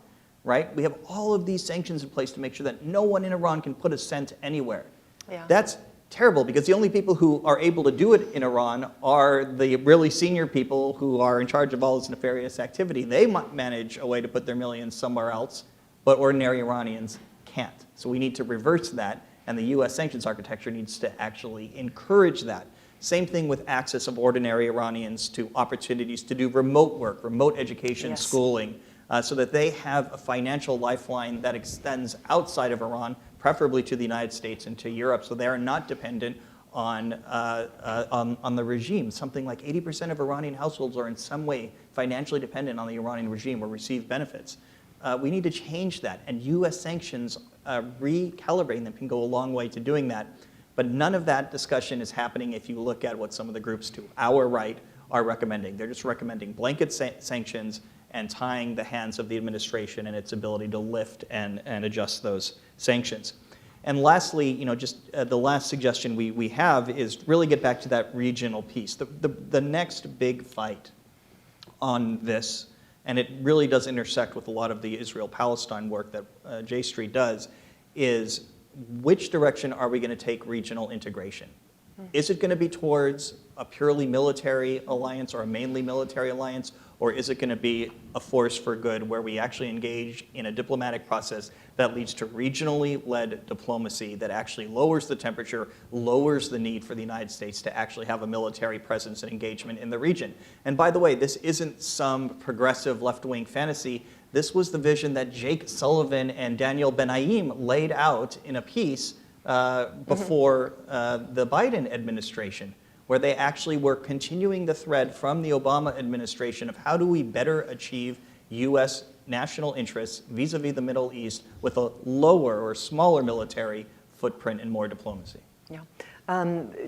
right? We have all of these sanctions in place to make sure that no one in Iran can put a cent anywhere. Yeah. That's terrible, because the only people who are able to do it in Iran are the really senior people who are in charge of all this nefarious activity. They might manage a way to put their millions somewhere else, but ordinary Iranians can't. So we need to reverse that, and the US sanctions architecture needs to actually encourage that. Same thing with access of ordinary Iranians to opportunities to do remote work, remote education, Yes. schooling, so that they have a financial lifeline that extends outside of Iran, preferably to the United States and to Europe, so they are not dependent on the regime. Something like 80% of Iranian households are in some way financially dependent on the Iranian regime or receive benefits. We need to change that, and US sanctions, recalibrating them can go a long way to doing that. But none of that discussion is happening if you look at what some of the groups to our right are recommending. They're just recommending blanket sanctions and tying the hands of the administration and its ability to lift and adjust those sanctions. And lastly, the last suggestion we have is really get back to that regional piece. The next big fight on this, and it really does intersect with a lot of the Israel-Palestine work that J Street does, is which direction are we going to take regional integration? Is it going to be towards a purely military alliance or a mainly military alliance, or is it going to be a force for good where we actually engage in a diplomatic process that leads to regionally led diplomacy that actually lowers the temperature, lowers the need for the United States to actually have a military presence and engagement in the region? And by the way, this isn't some progressive left-wing fantasy. This was the vision that Jake Sullivan and Daniel Benaim laid out in a piece before the Biden administration, where they actually were continuing the thread from the Obama administration of how do we better achieve U.S. national interests vis-a-vis the Middle East with a lower or smaller military footprint and more diplomacy. Yeah.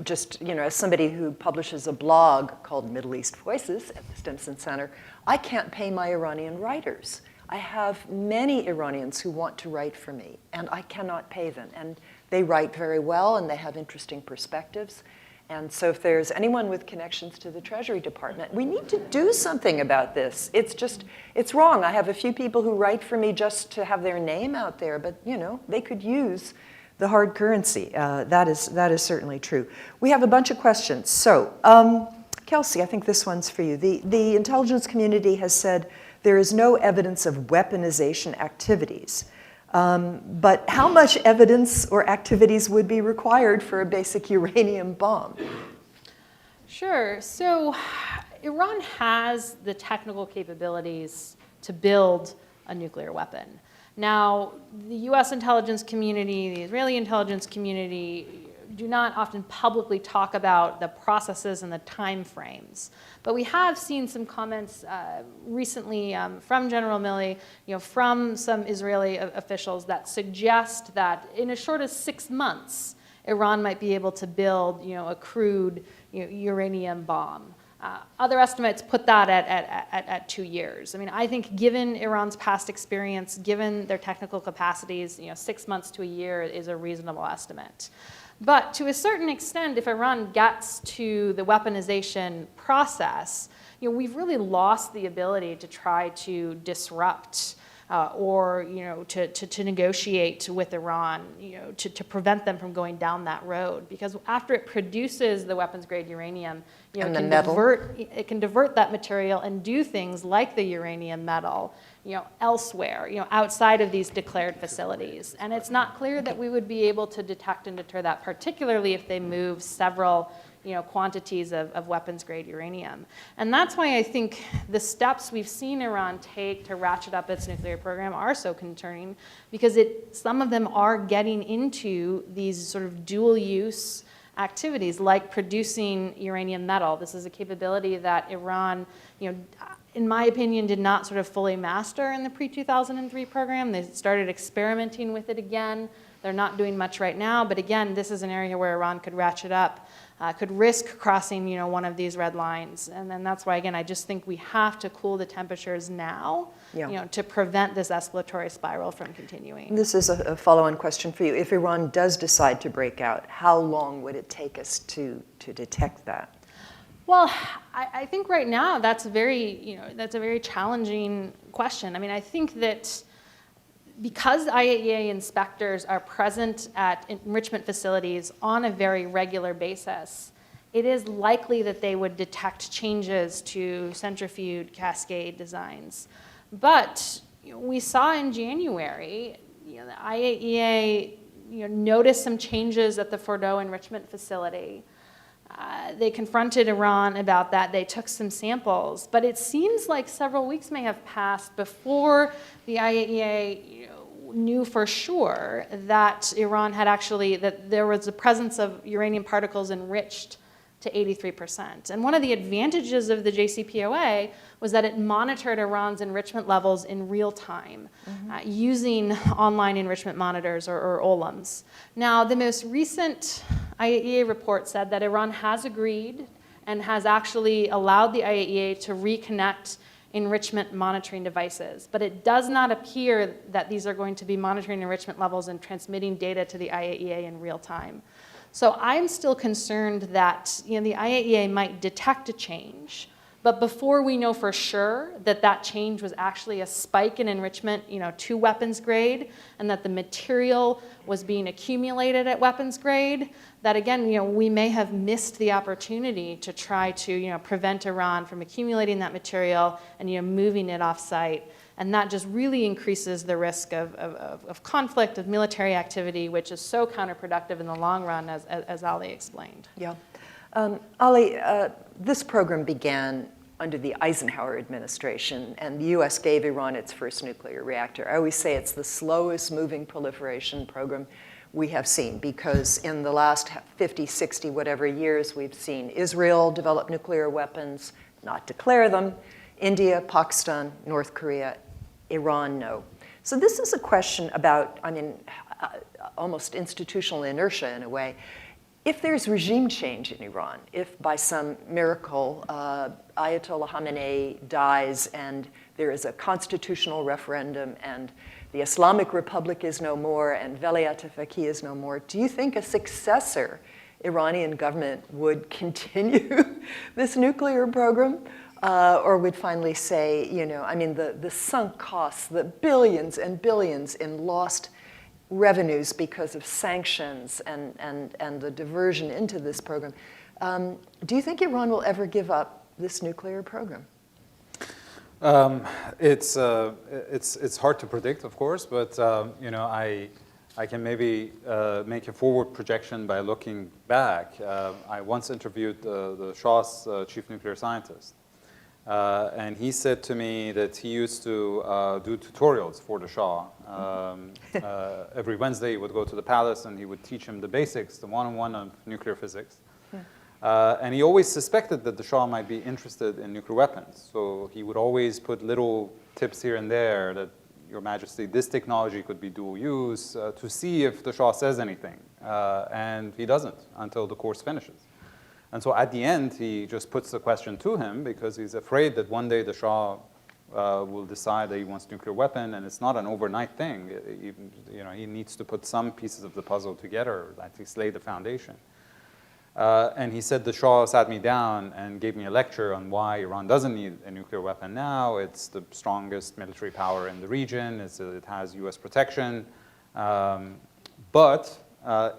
Just, as somebody who publishes a blog called Middle East Voices at the Stimson Center, I can't pay my Iranian writers. I have many Iranians who want to write for me, and I cannot pay them. And they write very well, and they have interesting perspectives. And so if there's anyone with connections to the Treasury Department, we need to do something about this. It's wrong. I have a few people who write for me just to have their name out there, but, they could use the hard currency. That is certainly true. We have a bunch of questions. So, Kelsey, I think this one's for you. The intelligence community has said there is no evidence of weaponization activities. But how much evidence or activities would be required for a basic uranium bomb? Sure. So Iran has the technical capabilities to build a nuclear weapon. Now, the US intelligence community, the Israeli intelligence community do not often publicly talk about the processes and the time frames. But we have seen some comments recently from General Milley, from some Israeli officials that suggest that in as short as 6 months, Iran might be able to build, a crude uranium bomb. Other estimates put that at 2 years. I mean, I think given Iran's past experience, given their technical capacities, 6 months to a year is a reasonable estimate. But to a certain extent, if Iran gets to the weaponization process, we've really lost the ability to try to disrupt or to negotiate with Iran, to prevent them from going down that road. Because after it produces the weapons-grade uranium, it can divert that material and do things like the uranium metal, elsewhere, outside of these declared facilities. And it's not clear that we would be able to detect and deter that, particularly if they move several quantities of weapons-grade uranium. And that's why I think the steps we've seen Iran take to ratchet up its nuclear program are so concerning, because some of them are getting into these sort of dual-use activities, like producing uranium metal. This is a capability that Iran, in my opinion, did not sort of fully master in the pre-2003 program. They started experimenting with it again. They're not doing much right now, but again, this is an area where Iran could ratchet up, could risk crossing, one of these red lines. And then that's why, again, I just think we have to cool the temperatures now, to prevent this escalatory spiral from continuing. This is a follow-on question for you. If Iran does decide to break out, how long would it take us to detect that? Well, I think right now that's a very challenging question. I mean, I think that because IAEA inspectors are present at enrichment facilities on a very regular basis, it is likely that they would detect changes to centrifuge cascade designs. But we saw in January, the IAEA noticed some changes at the Fordow enrichment facility. They confronted Iran about that. They took some samples. But it seems like several weeks may have passed before the IAEA knew for sure that Iran had that there was the presence of uranium particles enriched to 83%. And one of the advantages of the JCPOA was that it monitored Iran's enrichment levels in real time, using online enrichment monitors or OLEMs. Now, the most recent IAEA report said that Iran has agreed and has actually allowed the IAEA to reconnect enrichment monitoring devices. But it does not appear that these are going to be monitoring enrichment levels and transmitting data to the IAEA in real time. So I'm still concerned that the IAEA might detect a change, but before we know for sure that that change was actually a spike in enrichment to weapons grade, and that the material was being accumulated at weapons grade, that again, we may have missed the opportunity to try to prevent Iran from accumulating that material and moving it off-site. And that just really increases the risk of conflict, of military activity, which is so counterproductive in the long run, as Ali explained. Yeah. Ali, this program began under the Eisenhower administration, and the US gave Iran its first nuclear reactor. I always say it's the slowest moving proliferation program we have seen, because in the last 50, 60, whatever years, we've seen Israel develop nuclear weapons, not declare them, India, Pakistan, North Korea, Iran, no. So this is a question about, almost institutional inertia in a way. If there's regime change in Iran, if by some miracle Ayatollah Khamenei dies and there is a constitutional referendum and the Islamic Republic is no more and Velayat al-Faqih is no more, do you think a successor Iranian government would continue this nuclear program? Or would finally say, the sunk costs, the billions and billions in lost revenues because of sanctions and the diversion into this program. Do you think Iran will ever give up this nuclear program? It's hard to predict, of course, but I can maybe make a forward projection by looking back. I once interviewed the Shah's chief nuclear scientist. And he said to me that he used to do tutorials for the Shah. Every Wednesday he would go to the palace and he would teach him the basics, the one-on-one of nuclear physics. And he always suspected that the Shah might be interested in nuclear weapons. So he would always put little tips here and there that, Your Majesty, this technology could be dual use, to see if the Shah says anything. And he doesn't until the course finishes. And so at the end, he just puts the question to him because he's afraid that one day the Shah will decide that he wants a nuclear weapon, and it's not an overnight thing. He needs to put some pieces of the puzzle together, at least lay the foundation. And he said the Shah sat me down and gave me a lecture on why Iran doesn't need a nuclear weapon now. It's the strongest military power in the region. It has US protection. But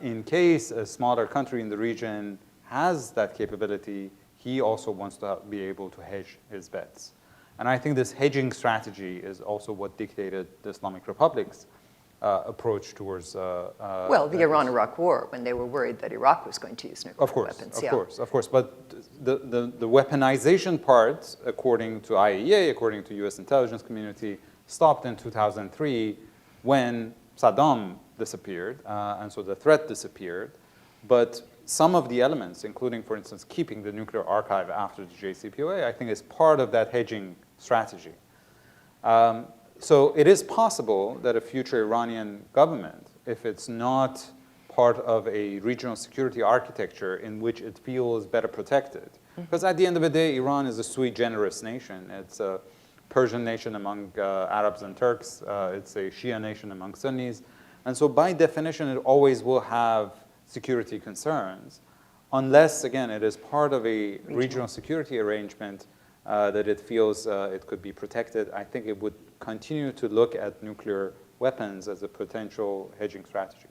in case a smaller country in the region has that capability, he also wants to be able to hedge his bets. And I think this hedging strategy is also what dictated the Islamic Republic's approach towards the Iran-Iraq War, when they were worried that Iraq was going to use nuclear weapons. Of course. But the weaponization part, according to IAEA, according to US intelligence community, stopped in 2003 when Saddam disappeared, and so the threat disappeared. But some of the elements, including, for instance, keeping the nuclear archive after the JCPOA, I think is part of that hedging strategy. So it is possible that a future Iranian government, if it's not part of a regional security architecture in which it feels better protected, because at the end of the day, Iran is a sui generis nation. It's a Persian nation among Arabs and Turks. It's a Shia nation among Sunnis. And so by definition, it always will have security concerns, unless, again, it is part of a regional security arrangement that it feels it could be protected. I think it would continue to look at nuclear weapons as a potential hedging strategy.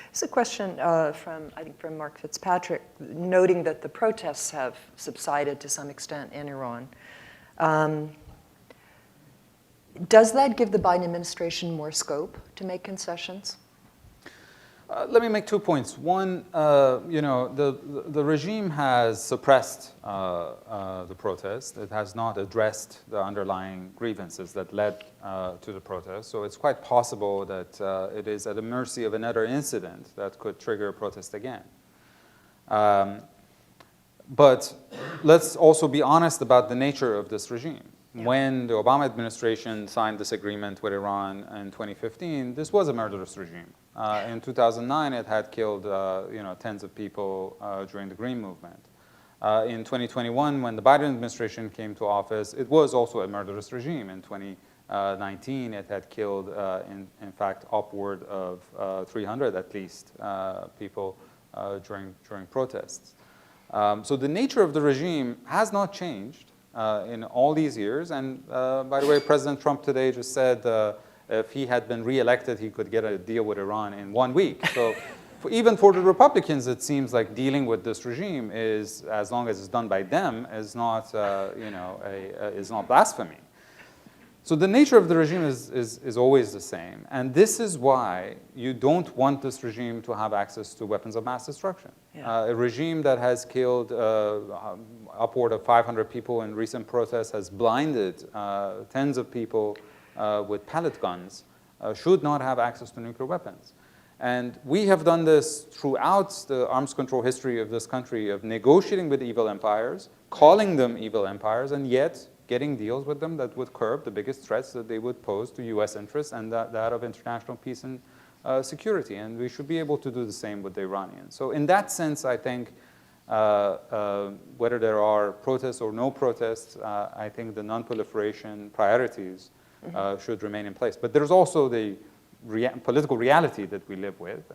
It's a question from Mark Fitzpatrick, noting that the protests have subsided to some extent in Iran. Does that give the Biden administration more scope to make concessions? Let me make 2 points. One, the regime has suppressed the protest. It has not addressed the underlying grievances that led to the protest. So it's quite possible that it is at the mercy of another incident that could trigger a protest again. But let's also be honest about the nature of this regime. Yeah. When the Obama administration signed this agreement with Iran in 2015, this was a murderous regime. In 2009, it had killed tens of people during the Green Movement. In 2021, when the Biden administration came to office, it was also a murderous regime. In 2019, it had killed, in fact, upward of 300 at least people during protests. So the nature of the regime has not changed in all these years. And by the way, President Trump today just said if he had been reelected, he could get a deal with Iran in 1 week. So even for the Republicans, it seems like dealing with this regime is, as long as it's done by them, is not, is not blasphemy. So the nature of the regime is always the same. And this is why you don't want this regime to have access to weapons of mass destruction. Yeah. A regime that has killed upward of 500 people in recent protests, has blinded tens of people with pellet guns, should not have access to nuclear weapons. And we have done this throughout the arms control history of this country, of negotiating with evil empires, calling them evil empires, and yet getting deals with them that would curb the biggest threats that they would pose to US interests and that of international peace and security. And we should be able to do the same with the Iranians. So in that sense, I think whether there are protests or no protests, I think the non-proliferation priorities should remain in place. But there's also the political reality that we live with.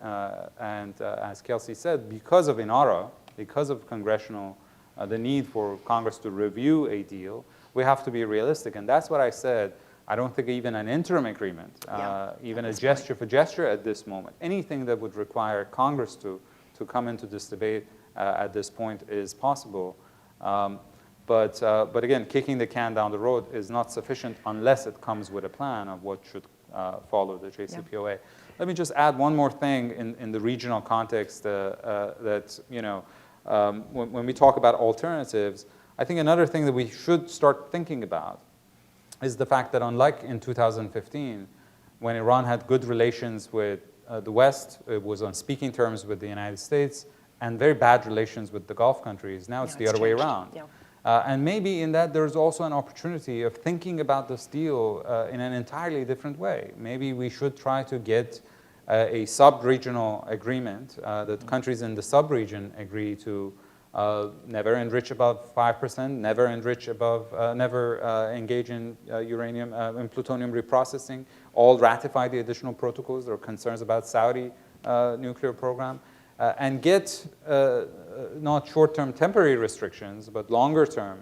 And as Kelsey said, because of INARA, because of congressional, the need for Congress to review a deal, we have to be realistic. And that's what I said. I don't think even an interim agreement, even a gesture for gesture at this moment, anything that would require Congress to come into this debate at this point is possible. But again, kicking the can down the road is not sufficient unless it comes with a plan of what should follow the JCPOA. Let me just add one more thing in the regional context that, when we talk about alternatives, I think another thing that we should start thinking about is the fact that unlike in 2015, when Iran had good relations with the West, it was on speaking terms with the United States, and very bad relations with the Gulf countries. Now it's the other way around. Yeah. And maybe in that there's also an opportunity of thinking about this deal in an entirely different way. Maybe we should try to get a sub-regional agreement that countries in the sub-region agree to never enrich above 5%, never enrich above, never engage in uranium and plutonium reprocessing, all ratify the additional protocols. There are concerns about Saudi nuclear program. And get not short-term temporary restrictions, but longer-term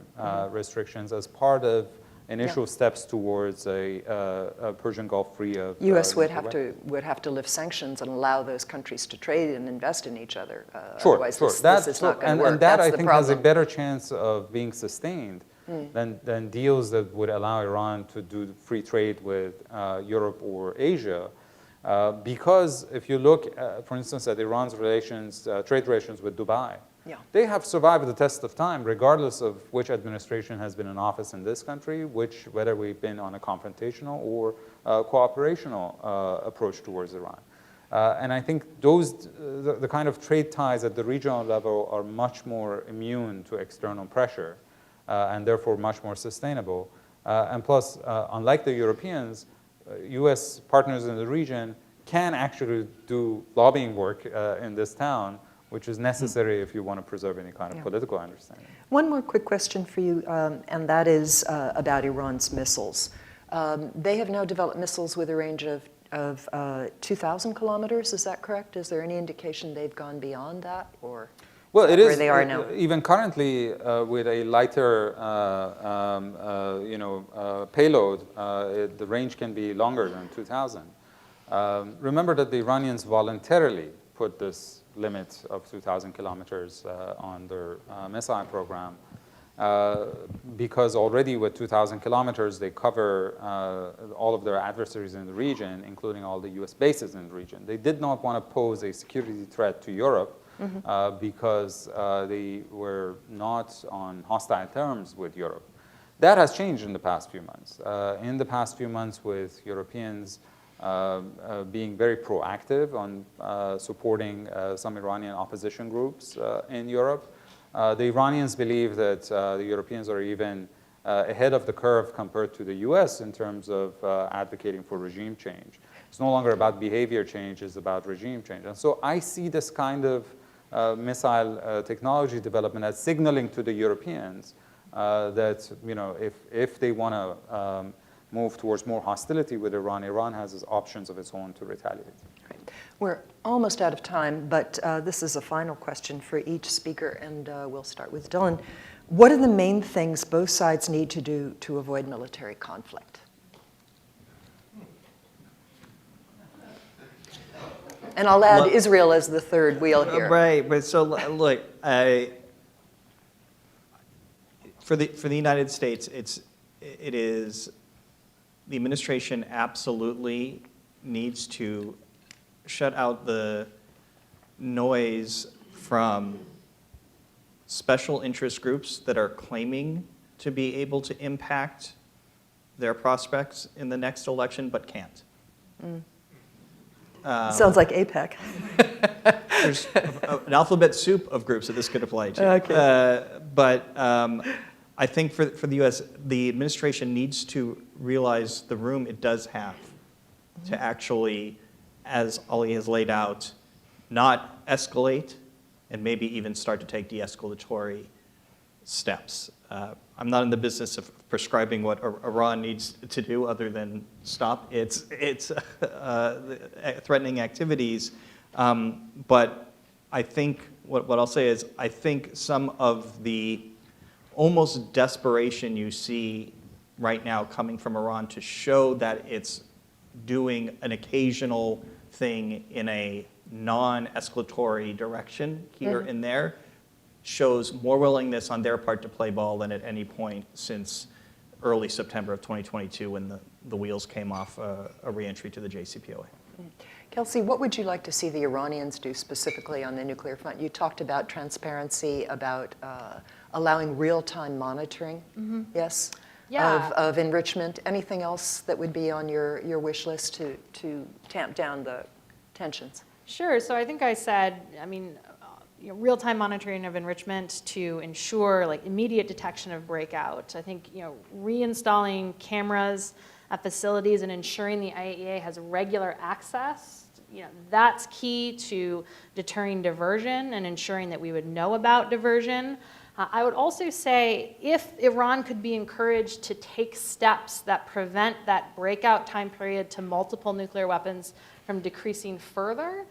restrictions as part of initial steps towards a Persian Gulf free of. U.S. would have to lift sanctions and allow those countries to trade and invest in each other. Sure, Otherwise, sure. this is not going to work. And that That's I think has a better chance of being sustained than deals that would allow Iran to do free trade with Europe or Asia. Because if you look, for instance, at Iran's relations, trade relations with Dubai, they have survived the test of time, regardless of which administration has been in office in this country, whether we've been on a confrontational or cooperational approach towards Iran. And I think the kind of trade ties at the regional level are much more immune to external pressure and therefore much more sustainable. And plus, unlike the Europeans, U.S. partners in the region can actually do lobbying work in this town, which is necessary if you want to preserve any kind of political understanding. One more quick question for you, and that is about Iran's missiles. They have now developed missiles with a range of 2,000 kilometers, is that correct? Is there any indication they've gone beyond that, or well, it where is they are now? Even currently with a lighter, payload, the range can be longer than 2,000. Remember that the Iranians voluntarily put this limit of 2,000 kilometers on their missile program because already with 2,000 kilometers they cover all of their adversaries in the region, including all the US bases in the region. They did not want to pose a security threat to Europe because they were not on hostile terms with Europe. That has changed in the past few months. In the past few months with Europeans being very proactive on supporting some Iranian opposition groups in Europe, the Iranians believe that the Europeans are even ahead of the curve compared to the US in terms of advocating for regime change. It's no longer about behavior change, it's about regime change. And so I see this kind of missile technology development as signaling to the Europeans that if they want to move towards more hostility with Iran, Iran has options of its own to retaliate. Great. We're almost out of time, but this is a final question for each speaker, and we'll start with Dylan. What are the main things both sides need to do to avoid military conflict? And I'll add Israel as the third wheel here. Right, but so look, for the United States, it is the administration absolutely needs to shut out the noise from special interest groups that are claiming to be able to impact their prospects in the next election but can't. Sounds like APEC. There's an alphabet soup of groups that this could apply to. Okay. But I think for the U.S., the administration needs to realize the room it does have to actually, as Ali has laid out, not escalate and maybe even start to take de-escalatory steps. I'm not in the business of prescribing what Iran needs to do other than stop its threatening activities. But I think what I'll say is I think some of the almost desperation you see right now coming from Iran to show that it's doing an occasional thing in a non-escalatory direction here and there shows more willingness on their part to play ball than at any point since early September of 2022 when the wheels came off a re-entry to the JCPOA. Kelsey, what would you like to see the Iranians do specifically on the nuclear front? You talked about transparency, about allowing real-time monitoring, yes? Yeah. Of enrichment. Anything else that would be on your wish list to tamp down the tensions? Sure. So I think I said, real-time monitoring of enrichment to ensure like immediate detection of breakout. I think reinstalling cameras at facilities and ensuring the IAEA has regular access. That's key to deterring diversion and ensuring that we would know about diversion. I would also say if Iran could be encouraged to take steps that prevent that breakout time period to multiple nuclear weapons from decreasing further,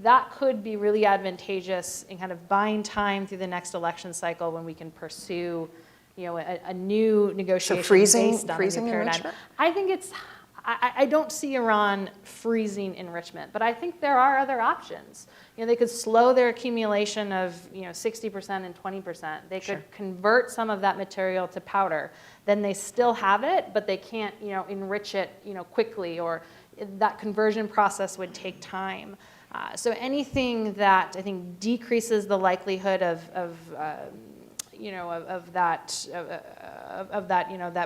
that could be really advantageous in kind of buying time through the next election cycle when we can pursue, a new negotiation based on a new paradigm. Enrichment? I think I don't see Iran freezing enrichment, but I think there are other options. They could slow their accumulation of 60% and 20%. They could convert some of that material to powder. Then they still have it, but they can't enrich it quickly, or that conversion process would take time. So anything that I think decreases the likelihood of that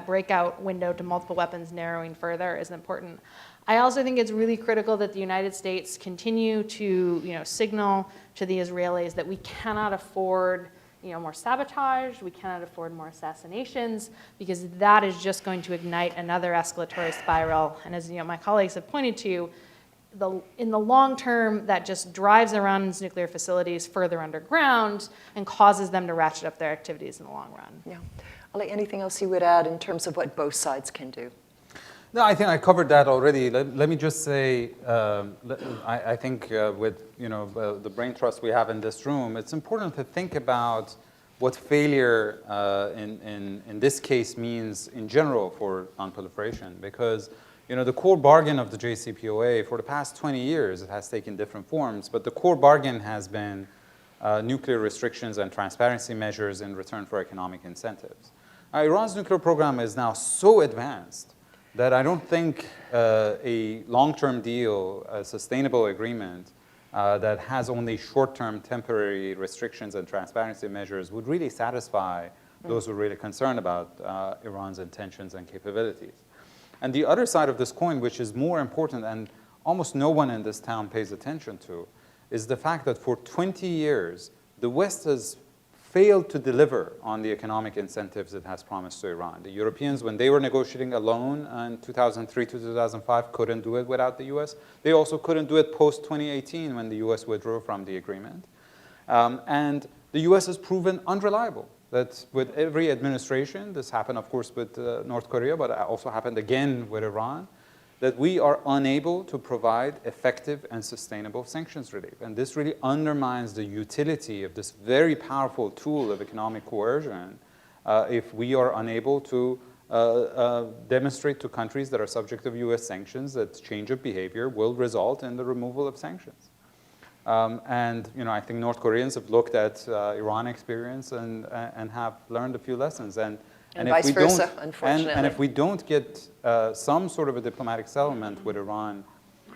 breakout window to multiple weapons narrowing further is important. I also think it's really critical that the United States continue to signal to the Israelis that we cannot afford more sabotage, we cannot afford more assassinations, because that is just going to ignite another escalatory spiral. And as my colleagues have pointed to, in the long term, that just drives Iran's nuclear facilities further underground and causes them to ratchet up their activities in the long run. Yeah. Ali, anything else you would add in terms of what both sides can do? No, I think I covered that already. Let me just say, I think with the brain trust we have in this room, it's important to think about what failure in this case means in general for non-proliferation, because the core bargain of the JCPOA for the past 20 years, it has taken different forms, but the core bargain has been nuclear restrictions and transparency measures in return for economic incentives. Iran's nuclear program is now so advanced that I don't think a long-term deal, a sustainable agreement that has only short-term temporary restrictions and transparency measures would really satisfy those who are really concerned about Iran's intentions and capabilities. And the other side of this coin, which is more important and almost no one in this town pays attention to, is the fact that for 20 years, the West has failed to deliver on the economic incentives it has promised to Iran. The Europeans, when they were negotiating alone in 2003 to 2005, couldn't do it without the US. They also couldn't do it post-2018 when the US withdrew from the agreement. And the US has proven unreliable. That with every administration, this happened, of course, with North Korea, but it also happened again with Iran, that we are unable to provide effective and sustainable sanctions relief. And this really undermines the utility of this very powerful tool of economic coercion if we are unable to demonstrate to countries that are subject of US sanctions that change of behavior will result in the removal of sanctions. And I think North Koreans have looked at Iran experience and have learned a few lessons. And vice versa, unfortunately. And if we don't get some sort of a diplomatic settlement with Iran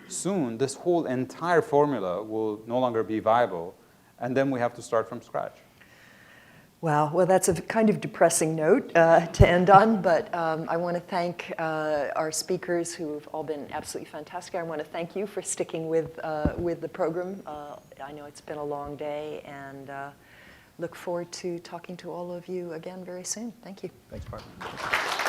soon, this whole entire formula will no longer be viable, and then we have to start from scratch. Wow, well, that's a kind of depressing note to end on, but I want to thank our speakers who have all been absolutely fantastic. I want to thank you for sticking with the program. I know it's been a long day, and look forward to talking to all of you again very soon. Thank you. Thanks, Barbara.